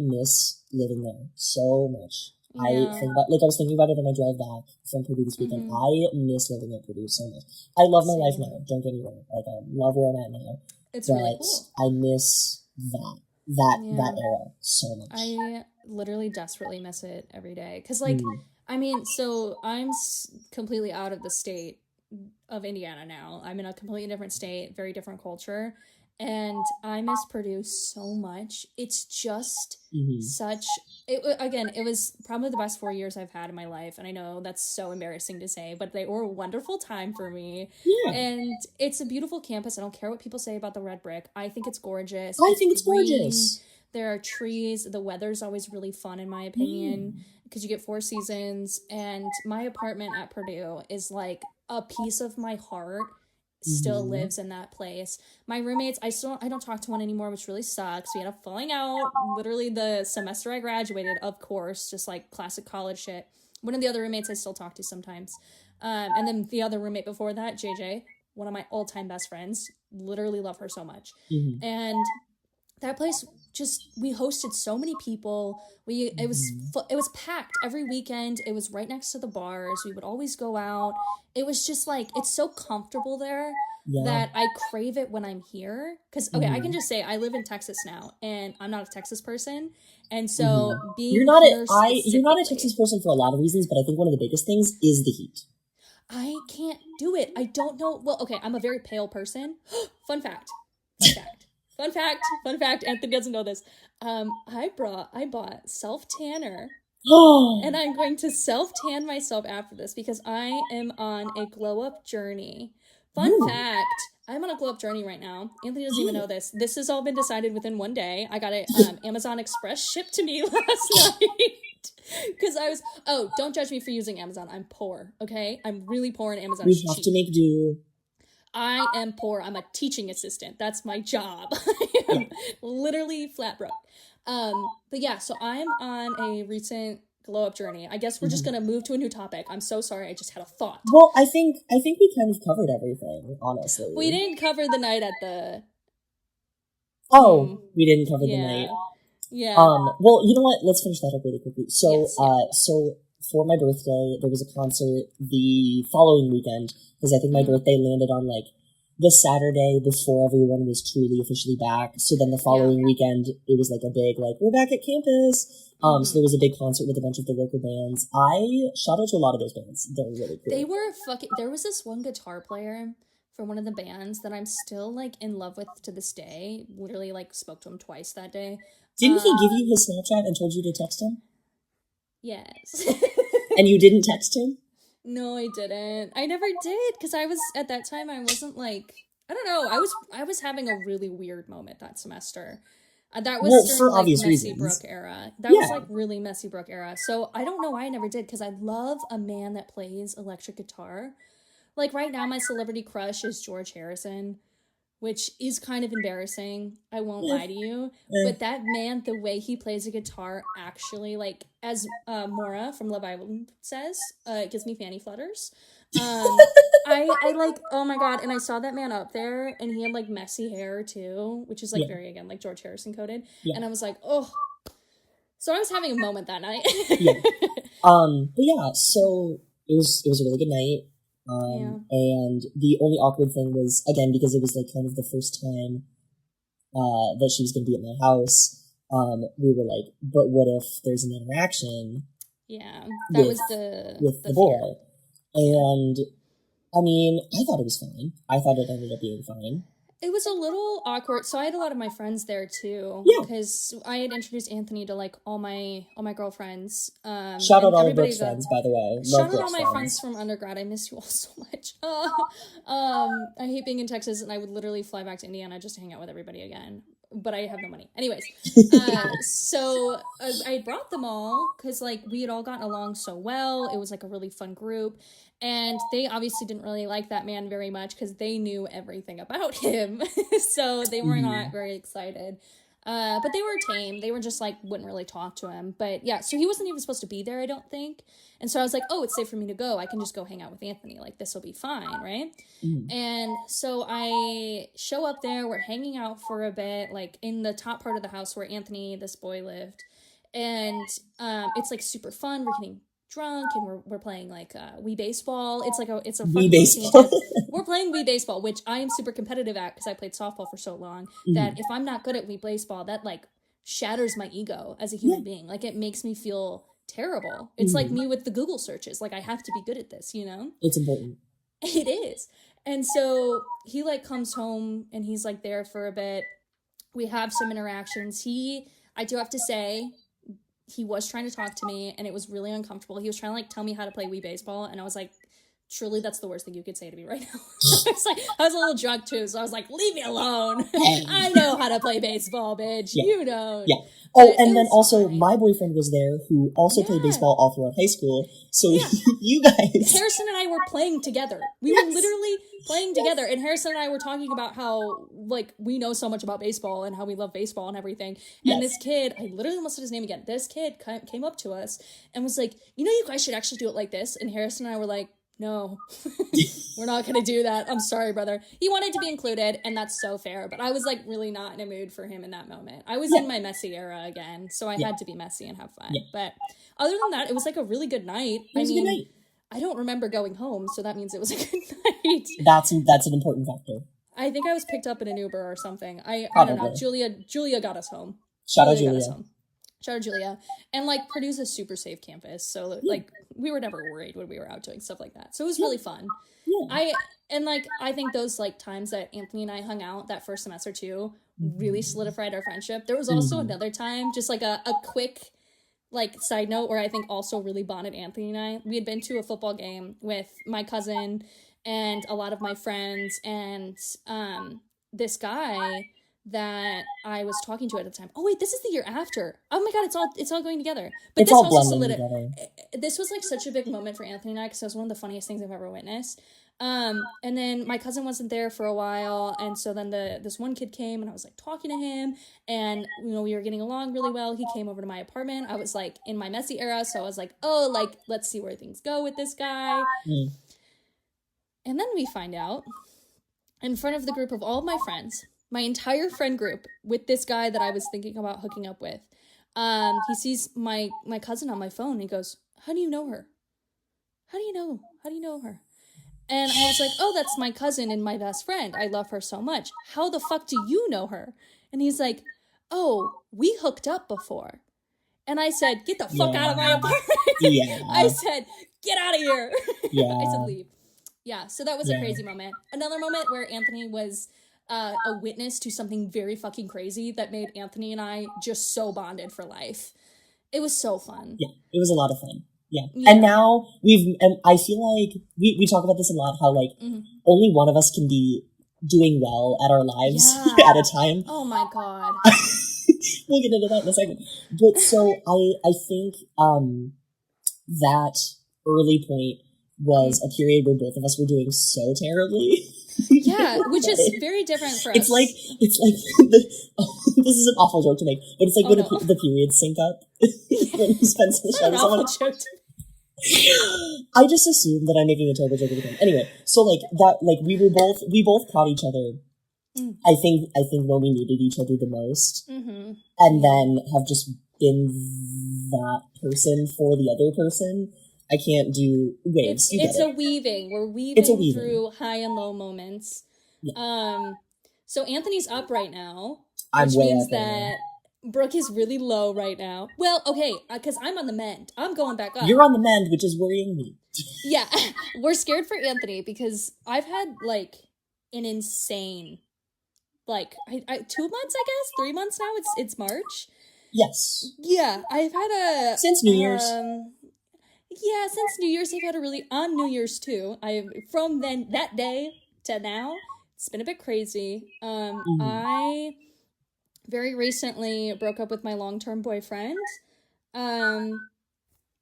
miss living there so much. Yeah. I was thinking about it on my drive back from Purdue this weekend. I miss living at Purdue so much. I love my life now. Don't get me wrong. Like, I love where I'm at now. It's really cool. I miss that era so much. I literally desperately miss it every day. Because, like, I mean, so I'm completely out of the state of Indiana now. I'm in a completely different state, very different culture, and I miss Purdue so much. It's just it was probably the best 4 years I've had in my life, and I know that's so embarrassing to say, but they were a wonderful time for me. And it's a beautiful campus. I don't care what people say about the red brick. I think it's gorgeous. I think it's gorgeous. There are trees. The weather's always really fun, in my opinion, because you get 4 seasons, and my apartment at Purdue is like a piece of my heart still lives in that place. My roommates, I don't talk to one anymore, which really sucks. We had a falling out literally the semester I graduated, of course, just like classic college shit. One of the other roommates I still talk to sometimes. And then the other roommate before that, JJ, one of my all-time best friends, literally love her so much. And that place, just, we hosted so many people. It was packed every weekend. It was right next to the bars. We would always go out. It was just like, it's so comfortable there that I crave it when I'm here. Because, okay, I can just say I live in Texas now, and I'm not a Texas person. And so being you're not a Texas person for a lot of reasons, but I think one of the biggest things is the heat. I can't do it. I don't know. Well, okay, I'm a very pale person. Fun fact. Fun fact, Anthony doesn't know this. I bought self-tanner, and I'm going to self-tan myself after this because I am on a glow-up journey. Fun fact, I'm on a glow-up journey right now. Anthony doesn't even know this. This has all been decided within one day. I got it Amazon Express shipped to me last night. Because don't judge me for using Amazon. I'm poor, okay? I'm really poor, and Amazon is cheap. We have to make do. I am poor. I'm a teaching assistant. That's my job. I am literally flat broke. But yeah, so I'm on a recent glow up journey. I guess we're just gonna move to a new topic. I'm so sorry. I just had a thought. Well, I think we kind of covered everything, honestly. We didn't cover the night at the. We didn't cover the night. Yeah. Well, you know what? Let's finish that up really quickly. So, so for my birthday, there was a concert the following weekend, because I think my birthday landed on, like, the Saturday before everyone was truly officially back. So then the following weekend, it was, like, a big, like, we're back at campus. So there was a big concert with a bunch of the local bands. I shout out to a lot of those bands. They're really cool. They were there was this one guitar player for one of the bands that I'm still, like, in love with to this day. Literally, like, spoke to him twice that day. Didn't he give you his Snapchat and told you to text him? Yes. And you didn't text him? No, I didn't. I never did, because I was, at that time, I wasn't, like, I don't know, I was having a really weird moment that semester. That was during, for like, obvious Messy reasons. Brooke era. That was, like, really Messy Brooke era. So I don't know why I never did, because I love a man that plays electric guitar. Like, right now, my celebrity crush is George Harrison, which is kind of embarrassing. I won't lie to you. But that man, the way he plays a guitar, actually, like, as Maura from Love Island says, it gives me fanny flutters. I like, oh my god, and I saw that man up there, and he had, like, messy hair, too, which is, like, very, again, like, George Harrison coded. And I was like, oh. So I was having a moment that night. But yeah, so it was a really good night. And the only awkward thing was, again, because it was, like, kind of the first time that she was going to be at my house, we were like, but what if there's an interaction with the boy? And, I mean, I thought it was fine. I thought it ended up being fine. It was a little awkward. So I had a lot of my friends there too. Because I had introduced Anthony to, like, all my girlfriends. Shout out all of Brooke's friends, by the way. Shout out all my friends from undergrad. I miss you all so much. I hate being in Texas, and I would literally fly back to Indiana just to hang out with everybody again. But I have no money. Anyways, so I brought them all because, like, we had all gotten along so well. It was, like, a really fun group. And they obviously didn't really like that man very much because they knew everything about him. So they were not very excited. But they were tame. They were just, like, wouldn't really talk to him. But yeah, so he wasn't even supposed to be there, I don't think. And so I was like, oh, it's safe for me to go. I can just go hang out with Anthony. Like, this will be fine, right? And so I show up there. We're hanging out for a bit, like, in the top part of the house where Anthony, this boy, lived. And it's, like, super fun. We're getting drunk, and we're playing, like, Wii Baseball. It's a fun Wii Baseball. We're playing Wii Baseball, which I am super competitive at because I played softball for so long that if I'm not good at Wii Baseball, that, like, shatters my ego as a human being. Like, it makes me feel terrible. It's like me with the Google searches. Like, I have to be good at this, you know? It's important. It is. And so he, like, comes home, and he's, like, there for a bit. We have some interactions. I do have to say, he was trying to talk to me, and it was really uncomfortable. He was trying to, like, tell me how to play Wii Baseball, and I was like, truly, that's the worst thing you could say to me right now. I was a little drunk, too, so I was like, leave me alone. I know how to play baseball, bitch. You don't. Yeah. Oh, and then also, my boyfriend was there, who also played baseball all throughout high school, so you guys... Harrison and I were playing together. We were literally playing together, and Harrison and I were talking about how, like, we know so much about baseball and how we love baseball and everything. And this kid, I literally almost said his name again, this kid came up to us and was like, you guys should actually do it like this. And Harrison and I were like, no, we're not gonna do that. I'm sorry, brother. He wanted to be included, and that's so fair, but I was, like, really not in a mood for him in that moment. I was in my messy era again, so I had to be messy and have fun. But other than that, it was, like, a really good night. It was a good night. I don't remember going home, so that means it was a good night. That's an important factor. I think I was picked up in an Uber or something. I don't know. Julia got us home. Shout out Julia. Shout out Julia. And, like, Purdue's a super safe campus, so, like, we were never worried when we were out doing stuff like that. So it was really fun. I think those, like, times that Anthony and I hung out that first semester too really solidified our friendship. There was also another time, just, like, a quick, like, side note where I think also really bonded Anthony and I. We had been to a football game with my cousin and a lot of my friends, and this guy that I was talking to at the time. Oh wait, this is the year after. Oh my god, it's all going together. But it's this all also blending together. This was, like, such a big moment for Anthony and I because it was one of the funniest things I've ever witnessed. And then my cousin wasn't there for a while, and so then this one kid came, and I was, like, talking to him, and, we were getting along really well. He came over to my apartment. I was, like, in my messy era, so I was like, oh, like, let's see where things go with this guy. And then we find out, in front of the group of all of my friends, my entire friend group, with this guy that I was thinking about hooking up with, he sees my cousin on my phone, and he goes, how do you know her? How do you know her? And I was like, oh, that's my cousin and my best friend. I love her so much. How the fuck do you know her? And he's like, oh, we hooked up before. And I said, get the fuck out of my apartment. I said, get out of here. I said, leave. Yeah, so that was a crazy moment. Another moment where Anthony was a witness to something very fucking crazy that made Anthony and I just so bonded for life. It was so fun. Yeah, it was a lot of fun. Yeah. And now and I feel like we talk about this a lot, how like only one of us can be doing well at our lives at a time. Oh my God. We'll get into that in a second. But so I think that early point was a period where both of us were doing so terribly. Yeah, which is very different for us. It's like this is an awful joke to make, but it's like when the periods sync up when you spend so much time with someone. Joke I just assumed that I'm making a terrible joke again. Anyway, so like that, like we both caught each other. I think when we needed each other the most, and then have just been that person for the other person. I can't do waves. It's a weaving. We're weaving through high and low moments. Yeah. So Anthony's up right now, which means that Brooke is really low right now. Well, okay, because I'm on the mend. I'm going back up. You're on the mend, which is worrying me. Yeah, we're scared for Anthony because I've had like an insane, like I 2 months, I guess, 3 months now. It's March. Yes. Yeah, I've had since New Year's. Yeah, since New Year's, I've had on New Year's too. From then that day to now, it's been a bit crazy. I very recently broke up with my long-term boyfriend.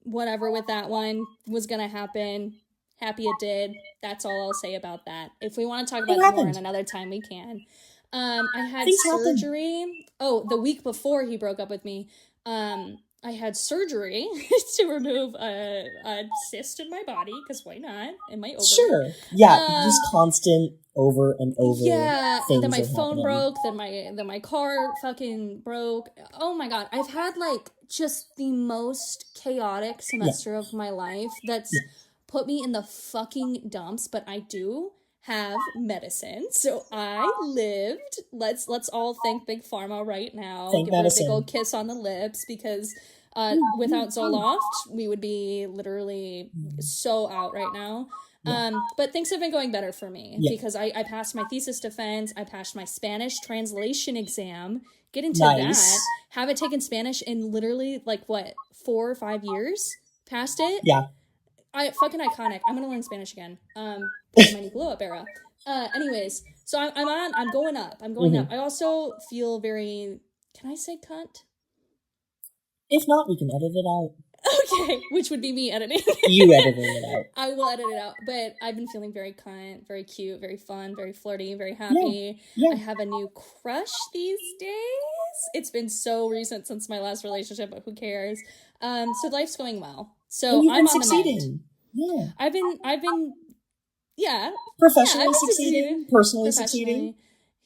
Whatever with that one was gonna happen. Happy it did. That's all I'll say about that. If we want to talk about it more in another time, we can. I had surgery. Oh, the week before he broke up with me. I had surgery to remove a cyst in my body, because why not? In my ovary. Sure. Yeah, just constant over and over. Yeah, then my phone broke, then my car fucking broke. Oh my God. I've had like just the most chaotic semester of my life that's put me in the fucking dumps, but I do have medicine. So I lived. Let's all thank Big Pharma right now. Thank Give medicine. it a big old kiss on the lips, because without Zoloft, we would be literally so out right now. But things have been going better for me because I passed my thesis defense. I passed my Spanish translation exam. Get into that. Haven't taken Spanish in literally like 4 or 5 years. Passed it. Yeah. Fucking iconic. I'm gonna learn Spanish again. My new glow up era. Anyways, so I'm going up. I'm going up. I also feel very. Can I say cunt? If not, we can edit it out. Okay, which would be me editing. You editing it out. I will edit it out. But I've been feeling very cunt, very cute, very fun, very flirty, very happy. Yeah. I have a new crush these days. It's been so recent since my last relationship, but who cares? So life's going well. So I'm on the mend. Yeah. I've been professionally succeeding, personally succeeding.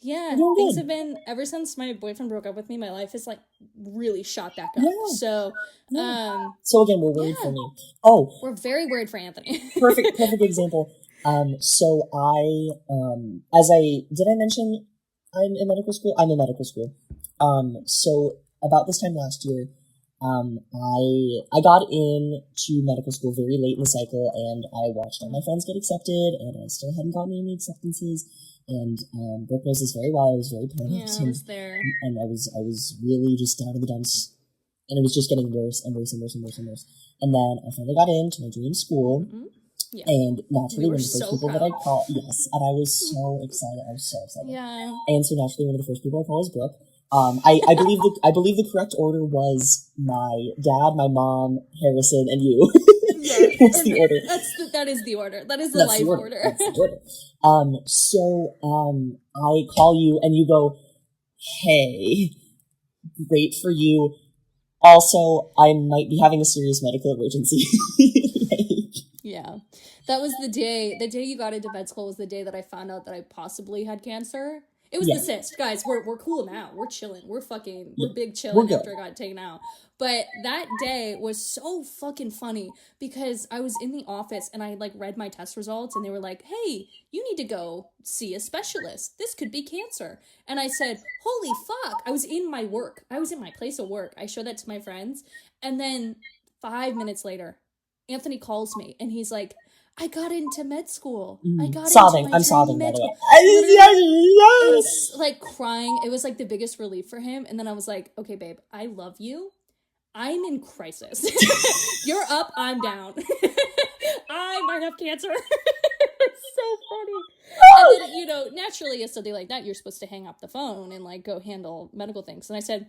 Yeah, things have been, ever since my boyfriend broke up with me, my life is like really shot back up. Yeah. So, so again, we're worried for me. Oh, we're very worried for Anthony. perfect example. So did I mention I'm in medical school? I'm in medical school. So about this time last year, I got into medical school very late in the cycle, and I watched all my friends get accepted, and I still hadn't gotten any acceptances. And Brooke knows this very well. I was very panicked. Yeah, I was there. And I was really just down in the dumps. And it was just getting worse and worse and worse and worse and worse. And then I finally got into my dream school. Yeah. And naturally, one of the first people that I call, yes, and I was so excited. Yeah. And so naturally, one of the first people I call is Brooke. I believe the correct order was my dad, my mom, Harrison, and you. Yeah, that's the order. That is the order. That is the life order. That's the order. So I call you and you go, "Hey, great for you. Also, I might be having a serious medical emergency." Yeah. That was the day you got into med school was the day that I found out that I possibly had cancer. It was the cyst. Guys, we're cool now. We're chilling. We're big chilling after I got taken out. But that day was so fucking funny because I was in the office and I like read my test results and they were like, "Hey, you need to go see a specialist. This could be cancer." And I said, "Holy fuck." I was in my place of work. I showed that to my friends. And then 5 minutes later, Anthony calls me and he's like, I got into med school. I got sobbing. into my I'm sobbing, med by the way. It was like crying. It was like the biggest relief for him. And then I was like, okay, babe, I love you. I'm in crisis. You're up, I'm down. I might have cancer. It's so funny. And then, you know, naturally, a study like that, you're supposed to hang up the phone and like go handle medical things. And I said,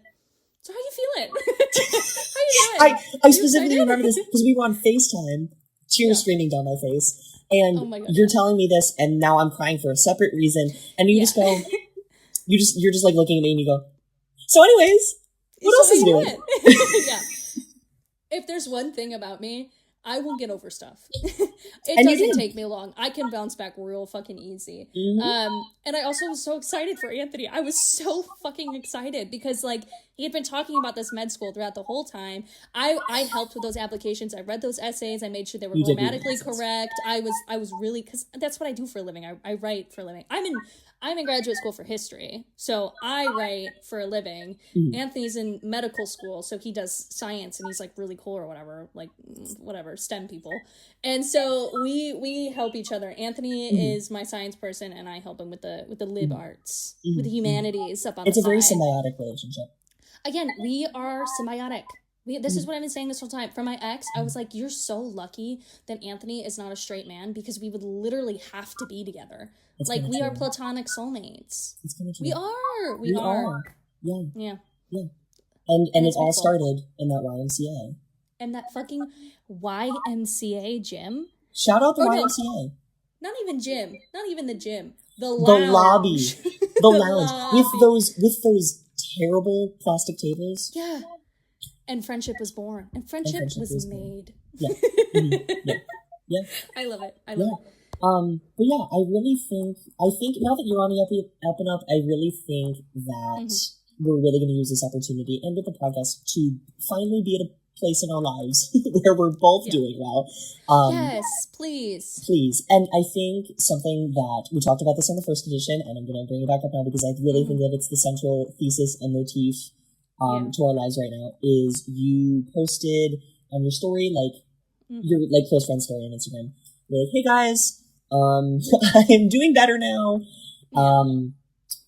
so how you feeling? How you doing? I specifically remember this because we were on FaceTime, tears streaming down my face, and you're telling me this, and now I'm crying for a separate reason, and you just go, you're just like looking at me, and you go, so anyways, what else is doing? Yeah. If there's one thing about me, I will get over stuff. It And doesn't take me long. I can bounce back real fucking easy. Mm-hmm. And I also was so excited for Anthony. I was so fucking excited because like he had been talking about this med school throughout the whole time. I helped with those applications. I read those essays. I made sure they were grammatically correct. I was really, because that's what I do for a living. I write for a living. I'm in graduate school for history, so I write for a living. Anthony's in medical school, so he does science, and he's like really cool or whatever, like whatever, STEM people. And so we help each other. Anthony is my science person, and I help him with the lib arts, with the humanities up on the side. It's a very symbiotic relationship. Again, we are symbiotic. This is what I've been saying this whole time. For my ex, I was like, you're so lucky that Anthony is not a straight man, because we would literally have to be together. It's like, we are platonic soulmates. It's kind of true. We are. Yeah. And it all started in that YMCA. And that fucking YMCA gym. Shout out the YMCA. Not even gym. Not even the gym. The lobby. The lounge. With those terrible plastic tables. Yeah. And friendship was born. And friendship was made. Yeah. Yeah. I love it. I love it. But yeah, I think now that you're on the up and up, I really think that we're really going to use this opportunity and with the podcast to finally be at a place in our lives where we're both doing well. Yes, please. Please. And I think something that we talked about this on the first edition, and I'm going to bring it back up now because I really think that it's the central thesis and motif to our lives right now, is you posted on your story, like your like close friend story on Instagram. You're like, hey guys, I am doing better now.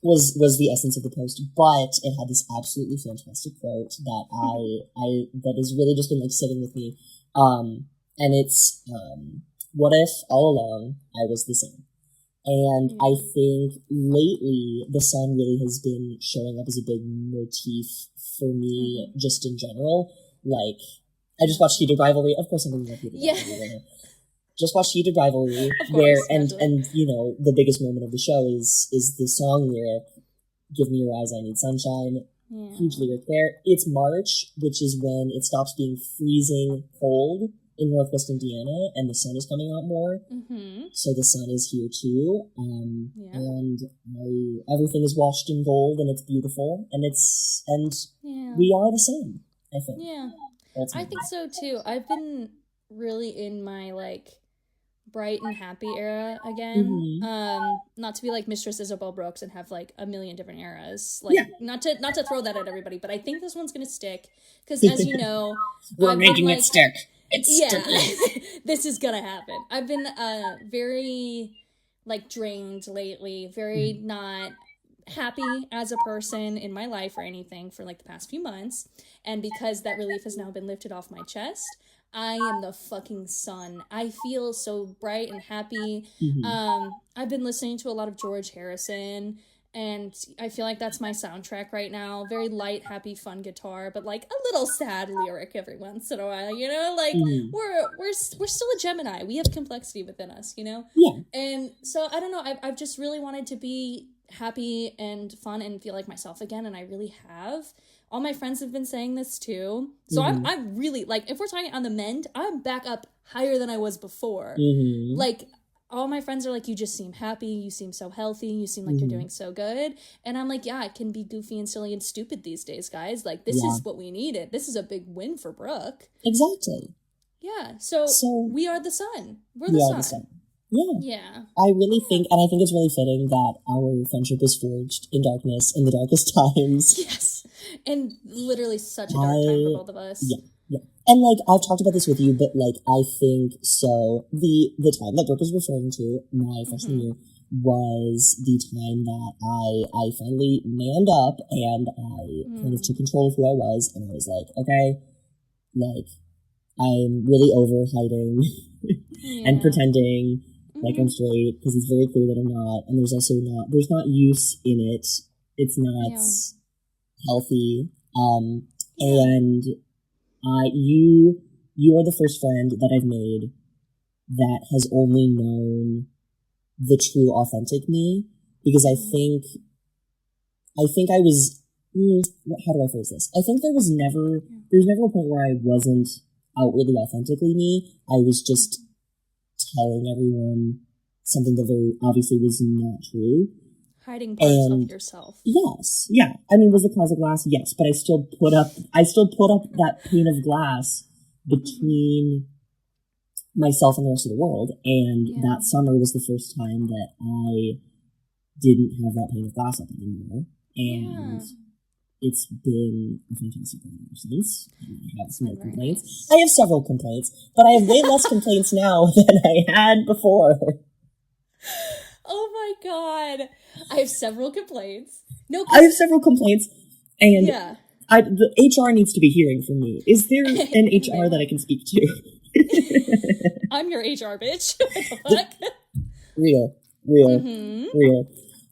Was the essence of the post, but it had this absolutely fantastic quote that that has really just been like sitting with me. And it's what if all along I was the sun? And I think lately the sun really has been showing up as a big motif for me, just in general. Like, I just watched Heated Rivalry. Of course, I'm going to Heated Rivalry right now. Just watched Heated Rivalry, where and you know the biggest moment of the show is the song lyric, "Give me your eyes, I need sunshine." Huge lyric there. It's March, which is when it stops being freezing cold in Northwest Indiana, and the sun is coming out more. So the sun is here too, and everything is washed in gold, and it's beautiful, and we are the sun. I think. Yeah, ultimately. I think so too. I've been really in my like bright and happy era again. Not to be like Mistress Isabel Brooks and have like a million different eras. Like not to throw that at everybody, but I think this one's gonna stick because, as you know, we're making it stick. This is gonna happen. I've been very like drained lately, very not happy as a person in my life or anything for like the past few months, and because that relief has now been lifted off my chest, I am the fucking sun. I feel so bright and happy. I've been listening to a lot of George Harrison, and I feel like that's my soundtrack right now. Very light, happy, fun guitar, but like a little sad lyric every once in a while, you know? Like we're still a Gemini. We have complexity within us, you know? Yeah. And so I don't know, I've just really wanted to be happy and fun and feel like myself again, and I really have. All my friends have been saying this too. So I'm really, like, if we're talking on the mend, I'm back up higher than I was before. Like, all my friends are like, you just seem happy, you seem so healthy, you seem like you're doing so good. And I'm like, yeah, I can be goofy and silly and stupid these days, guys. Like, this is what we needed. This is a big win for Brooke. Exactly. Yeah, so we are the sun. We're the sun. Yeah. I really think, and I think it's really fitting that our friendship is forged in darkness in the darkest times. Yes. And literally such a dark time for both of us. Yeah. And, like, I've talked about this with you, but, like, I think so. The time that Brooke is referring to, my freshman year, was the time that I finally manned up and I kind of took control of who I was. And I was like, okay, like, I'm really over hiding and pretending like I'm straight because it's very clear that I'm not. And there's also there's not use in it. It's not healthy. And you are the first friend that I've made that has only known the true authentic me, because I think I was, how do I phrase this? I think there's never a point where I wasn't outwardly authentically me. I was just telling everyone something that very obviously was not true. Hiding parts of yourself. Yes. Yeah. I mean, was the closet glass? Yes. But I still put up that pane of glass between myself and the rest of the world. And that summer was the first time that I didn't have that pane of glass up anymore. And it's been a fantastic ride ever since. I have no complaints. Nice. I have several complaints, but I have way less complaints now than I had before. Oh my god. I have several complaints. I have several complaints, and the HR needs to be hearing from me. Is there an HR that I can speak to? I'm your HR bitch. What the fuck? Real.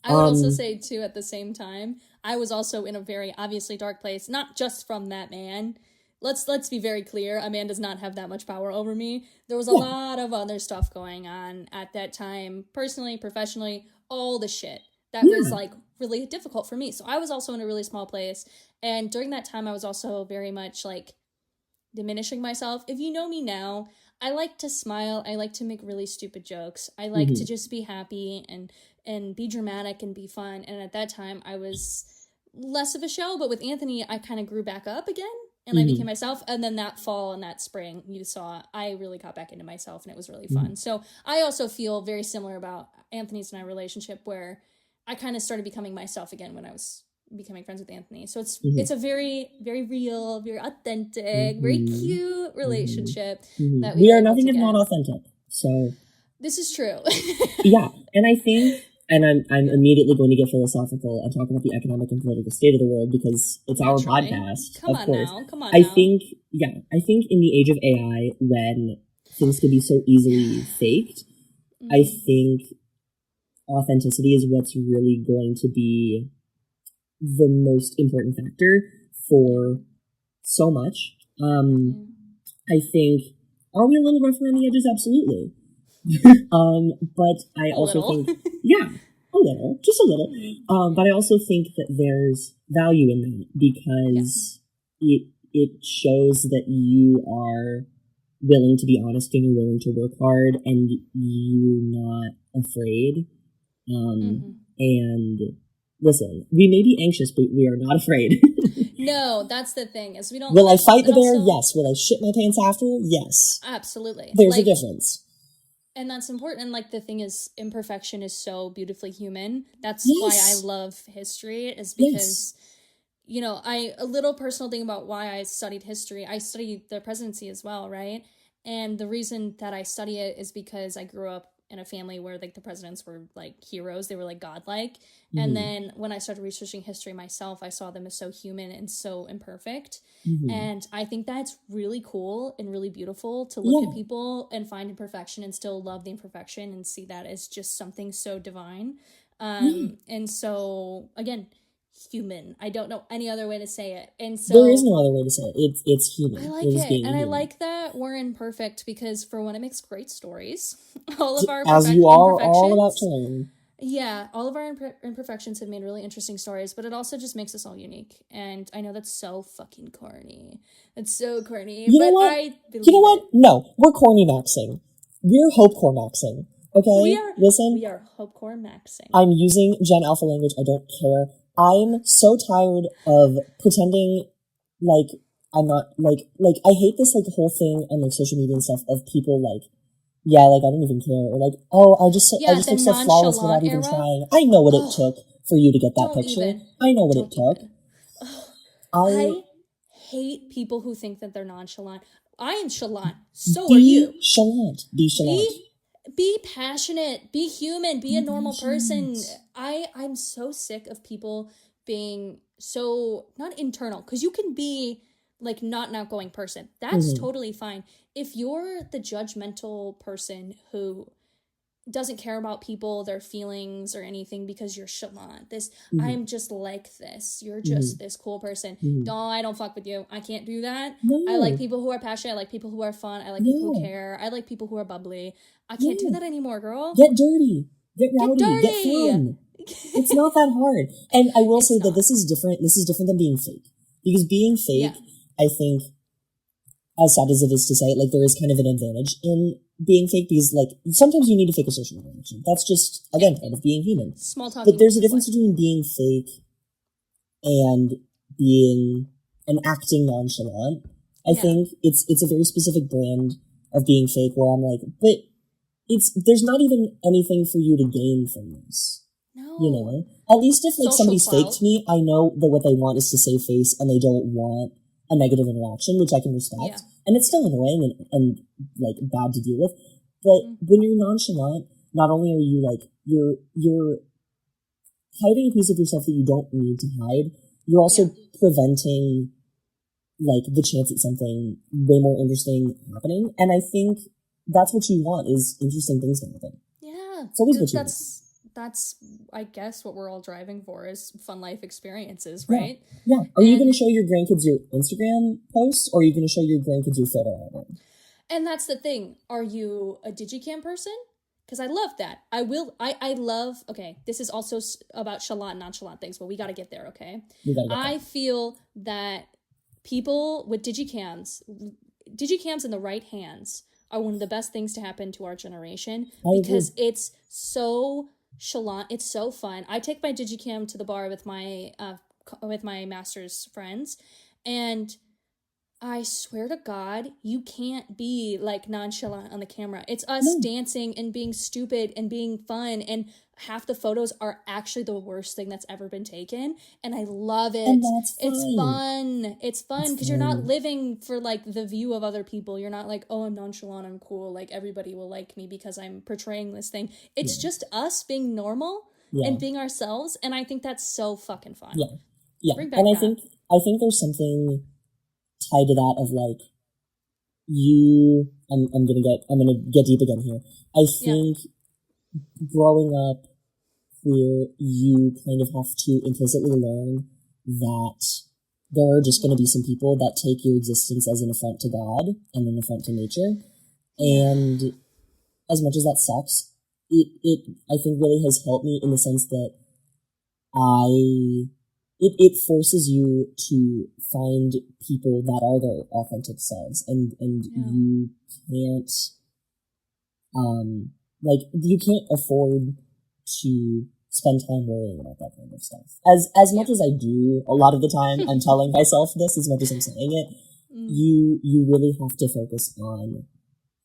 I would also say, too, at the same time, I was also in a very obviously dark place, not just from that man. Let's be very clear. A man does not have that much power over me. There was a lot of other stuff going on at that time, personally, professionally, all the shit that was, like, really difficult for me. So I was also in a really small place. And during that time, I was also very much, like, diminishing myself. If you know me now, I like to smile. I like to make really stupid jokes. I like to just be happy and be dramatic and be fun. And at that time, I was less of a show. But with Anthony, I kind of grew back up again. And I became myself. And then that fall and that spring, you saw, I really got back into myself. And it was really fun. So I also feel very similar about Anthony's and I relationship, where I kind of started becoming myself again when I was becoming friends with Anthony. So it's a very, very real, very authentic, very cute relationship that we are nothing if not authentic. So this is true. Yeah, and I think, and I'm immediately going to get philosophical and talk about the economic and political state of the world because it's our podcast. Come of on course. now, come on. I think in the age of AI, when things can be so easily faked, I think authenticity is what's really going to be the most important factor for so much. I think, are we a little rough around the edges? Absolutely. But I also think, a little, just a little. But I also think that there's value in that because it shows that you are willing to be honest and you're willing to work hard and you're not afraid. And listen, we may be anxious, but we are not afraid. No, that's the thing, is we don't. Will I fight the bear? Yes. Will I shit my pants after? Yes. Absolutely. There's a difference. And that's important. And like the thing is, imperfection is so beautifully human. That's why I love history, is because, you know, a little personal thing about why I studied history. I studied the presidency as well, right? And the reason that I study it is because I grew up in a family where like the presidents were like heroes. They were like godlike. And then when I started researching history myself, I saw them as so human and so imperfect. And I think that's really cool and really beautiful to look at people and find imperfection and still love the imperfection and see that as just something so divine. And so again, human. I don't know any other way to say it. And so there is no other way to say it. It's human. I like it. And I like that we're imperfect because for one, it makes great stories. All of our as you are all about to learn. Yeah, all of our imperfections have made really interesting stories, but it also just makes us all unique. And I know that's so fucking corny. It's so corny. You know what? No, we're corny maxing. We're hope core maxing. Okay? We are hope core maxing. I'm using Gen Alpha language. I don't care. I'm so tired of pretending like I'm not, like, I hate this, like, whole thing on, like, social media and stuff of people, like, I don't even care, or, like, I just look so flawless without even trying. I know what it took for you to get that picture. I know what it took. I hate people who think that they're nonchalant. I am chalant. So are you. Be chalant. Be passionate. Be human. Be a normal person. I'm so sick of people being so, not internal, because you can be like not an outgoing person. That's totally fine. If you're the judgmental person who doesn't care about people, their feelings or anything because you're chalant, I'm just like this, you're just this cool person, I don't fuck with you. I can't do that. I like people who are passionate. I like people who are fun. I like people who care. I like people who are bubbly. I can't do that anymore, girl. Get dirty. Get rowdy. Get fun. It's not that hard. And I will say that this is different than being fake. Because being fake, I think, as sad as it is to say, like, there is kind of an advantage in being fake, because, like, sometimes you need to fake a social interaction. That's just, again, part of being human. Small talk. But there's a difference between being fake and acting nonchalant. I think it's a very specific brand of being fake where I'm like, but there's not even anything for you to gain from this. No. You know? At least if, like, somebody's faked me, I know that what they want is to save face and they don't want a negative interaction, which I can respect. And it's still annoying and like bad to deal with. But when you're nonchalant, not only are you like, you're hiding a piece of yourself that you don't need to hide, you're also preventing like the chance at something way more interesting happening. And I think that's what you want, is interesting things to happen. Yeah. It's always what you want. That's, I guess, what we're all driving for, is fun life experiences, right? Yeah. Are you going to show your grandkids your Instagram posts, or are you going to show your grandkids your photo album? And that's the thing. Are you a digicam person? Because I love that. I love, okay, this is also about chalant and nonchalant things, but we got to get there, okay? I feel that people with digicams in the right hands are one of the best things to happen to our generation, because it's so chalant, it's so fun. I take my digicam to the bar with my master's friends, and I swear to God, you can't be like nonchalant on the camera. It's us dancing and being stupid and being fun, and half the photos are actually the worst thing that's ever been taken, and I love it. And that's fun. It's fun because you're not living for like the view of other people. You're not like, oh, I'm nonchalant, I'm cool, like everybody will like me because I'm portraying this thing. It's just us being normal and being ourselves, and I think that's so fucking fun. And I think there's something tied to that of like, I'm gonna get deep again here. I think growing up where you kind of have to implicitly learn that there are just going to be some people that take your existence as an affront to God and an affront to nature. And as much as that sucks, it I think really has helped me in the sense that it forces you to find people that are their authentic selves, and you can't, you can't afford to spend time worrying about that kind of stuff. As much as I do, a lot of the time, I'm telling myself this as much as I'm saying it, you really have to focus on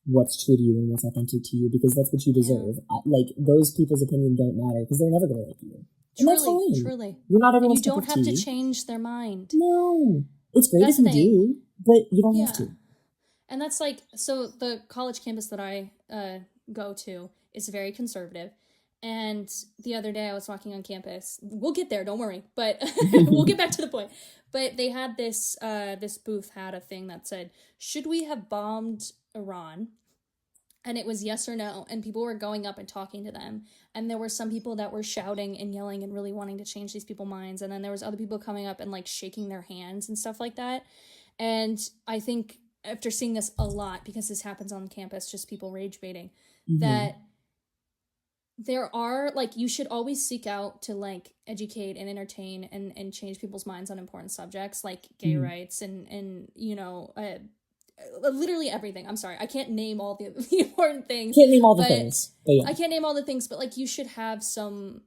what's true to you and what's authentic to you, because that's what you deserve. Like, those people's opinion don't matter, because they're never going to like you. Truly. You're not everyone's cup of tea. You don't have to tea. change their mind. No. It's great if you do, but you don't have to. And that's like, so the college campus that I go to is very conservative. And the other day I was walking on campus. We'll get there, don't worry. But we'll get back to the point. But they had this booth had a thing that said, should we have bombed Iran? And it was yes or no. And people were going up and talking to them. And there were some people that were shouting and yelling and really wanting to change these people's minds. And then there was other people coming up and like shaking their hands and stuff like that. And I think after seeing this a lot, because this happens on campus, just people rage baiting, that there are, like, you should always seek out to, like, educate and entertain and change people's minds on important subjects, like gay rights and you know, literally everything. I'm sorry, I can't name all the important things. Can't name all the things. I can't name all the things, but, like, you should have some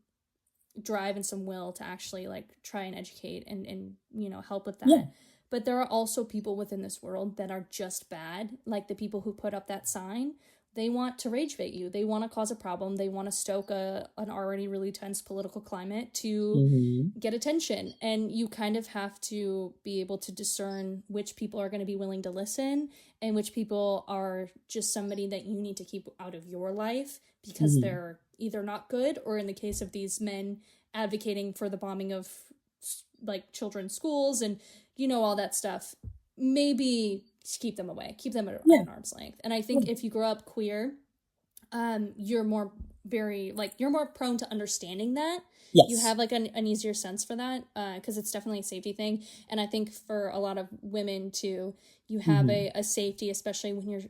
drive and some will to actually, like, try and educate and you know, help with that. Yeah. But there are also people within this world that are just bad, like the people who put up that sign they want to rage bait you. They want to cause a problem. They want to stoke an already really tense political climate to get attention. And you kind of have to be able to discern which people are going to be willing to listen and which people are just somebody that you need to keep out of your life because they're either not good, or in the case of these men advocating for the bombing of like children's schools and, you know, all that stuff, maybe keep them away, keep them at an arm's length. And I think if you grow up queer, you're more prone to understanding that. Yes. You have like an easier sense for that because it's definitely a safety thing. And I think for a lot of women too, you have a safety, especially when you're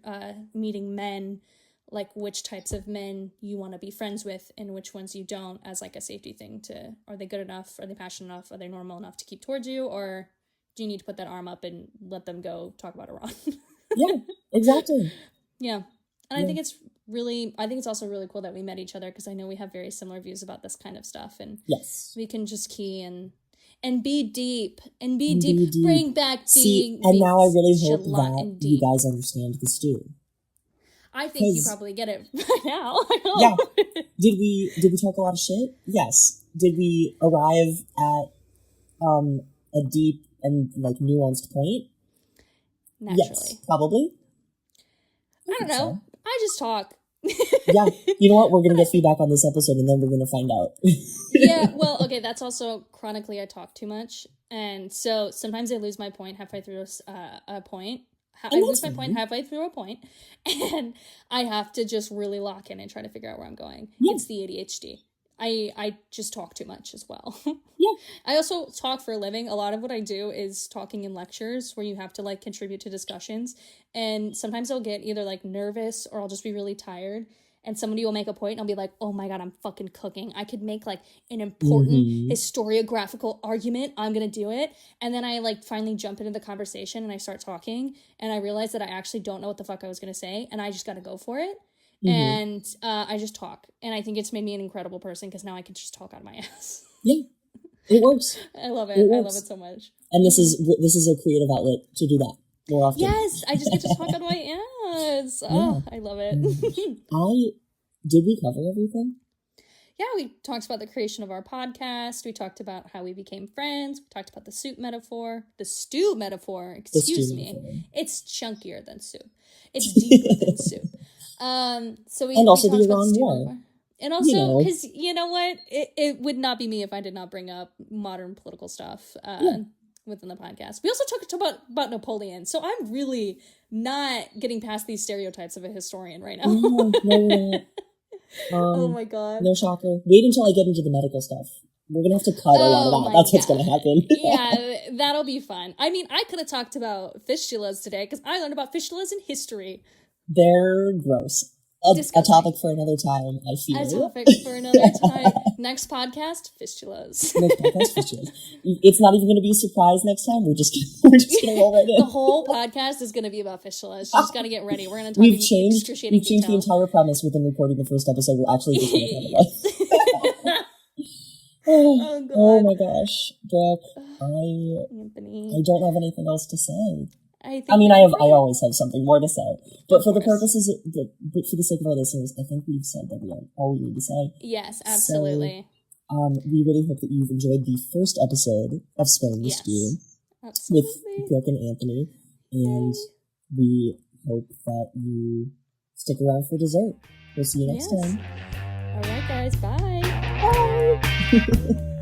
meeting men, like which types of men you want to be friends with and which ones you don't, as like a safety thing to, are they good enough? Are they passionate enough? Are they normal enough to keep towards you? Or do you need to put that arm up and let them go talk about Iran? Yeah, exactly. Yeah. And I think it's also really cool that we met each other because I know we have very similar views about this kind of stuff. And we can just key and be deep. Bring back being. And now I really hope that you guys understand the stew. I think you probably get it by now. Yeah. Did we talk a lot of shit? Yes. Did we arrive at a deep and like nuanced point? Naturally. Yes, probably. I don't know. So. I just talk. Yeah. You know what? We're going to get feedback on this episode and then we're going to find out. Yeah. Well, okay. That's also chronically I talk too much. And so sometimes I lose my point halfway through a point. I lose my point halfway through a point, and I have to just really lock in and try to figure out where I'm going. Yeah. It's the ADHD. I just talk too much as well. Yeah. I also talk for a living. A lot of what I do is talking in lectures where you have to like contribute to discussions. And sometimes I'll get either like nervous or I'll just be really tired. And somebody will make a point and I'll be like, oh my God, I'm fucking cooking. I could make like an important historiographical argument. I'm going to do it. And then I like finally jump into the conversation and I start talking and I realize that I actually don't know what the fuck I was going to say. And I just got to go for it. And I just talk. And I think it's made me an incredible person because now I can just talk out of my ass. Yeah, it works. I love it. I love it so much. And this is a creative outlet to do that more often. Yes, I just get to talk out of my ass. Oh, I love it. Did we cover everything? Yeah, we talked about the creation of our podcast. We talked about how we became friends. We talked about the soup metaphor. The stew metaphor. Excuse me. Metaphor. It's chunkier than soup. It's deeper than soup. So we also we the Iran War. And also, because you know what? It would not be me if I did not bring up modern political stuff within the podcast. We also talked about Napoleon. So I'm really not getting past these stereotypes of a historian right now. No. Oh my God. No shocker. Wait until I get into the medical stuff. We're going to have to cut a lot of that. That's what's going to happen. Yeah, that'll be fun. I mean, I could have talked about fistulas today because I learned about fistulas in history. They're gross. A topic for another time, I feel. A topic for another time. Next podcast, fistulas. Next podcast, fistulas. It's not even going to be a surprise next time. We're just going to roll right in. The whole podcast is going to be about fistulas. You just got to get ready. We're going to talk We've changed the entire premise within recording the first episode. We're actually just going to talk about it. Oh my gosh, Brooke. I don't have anything else to say. I always have something more to say, but for the purposes, for the sake of our listeners, I think we've said that we have all we need to say. Yes, absolutely. So, we really hope that you've enjoyed the first episode of Spilling the Stew with Brooke and Anthony, and we hope that you stick around for dessert. We'll see you next time. All right, guys. Bye. Bye.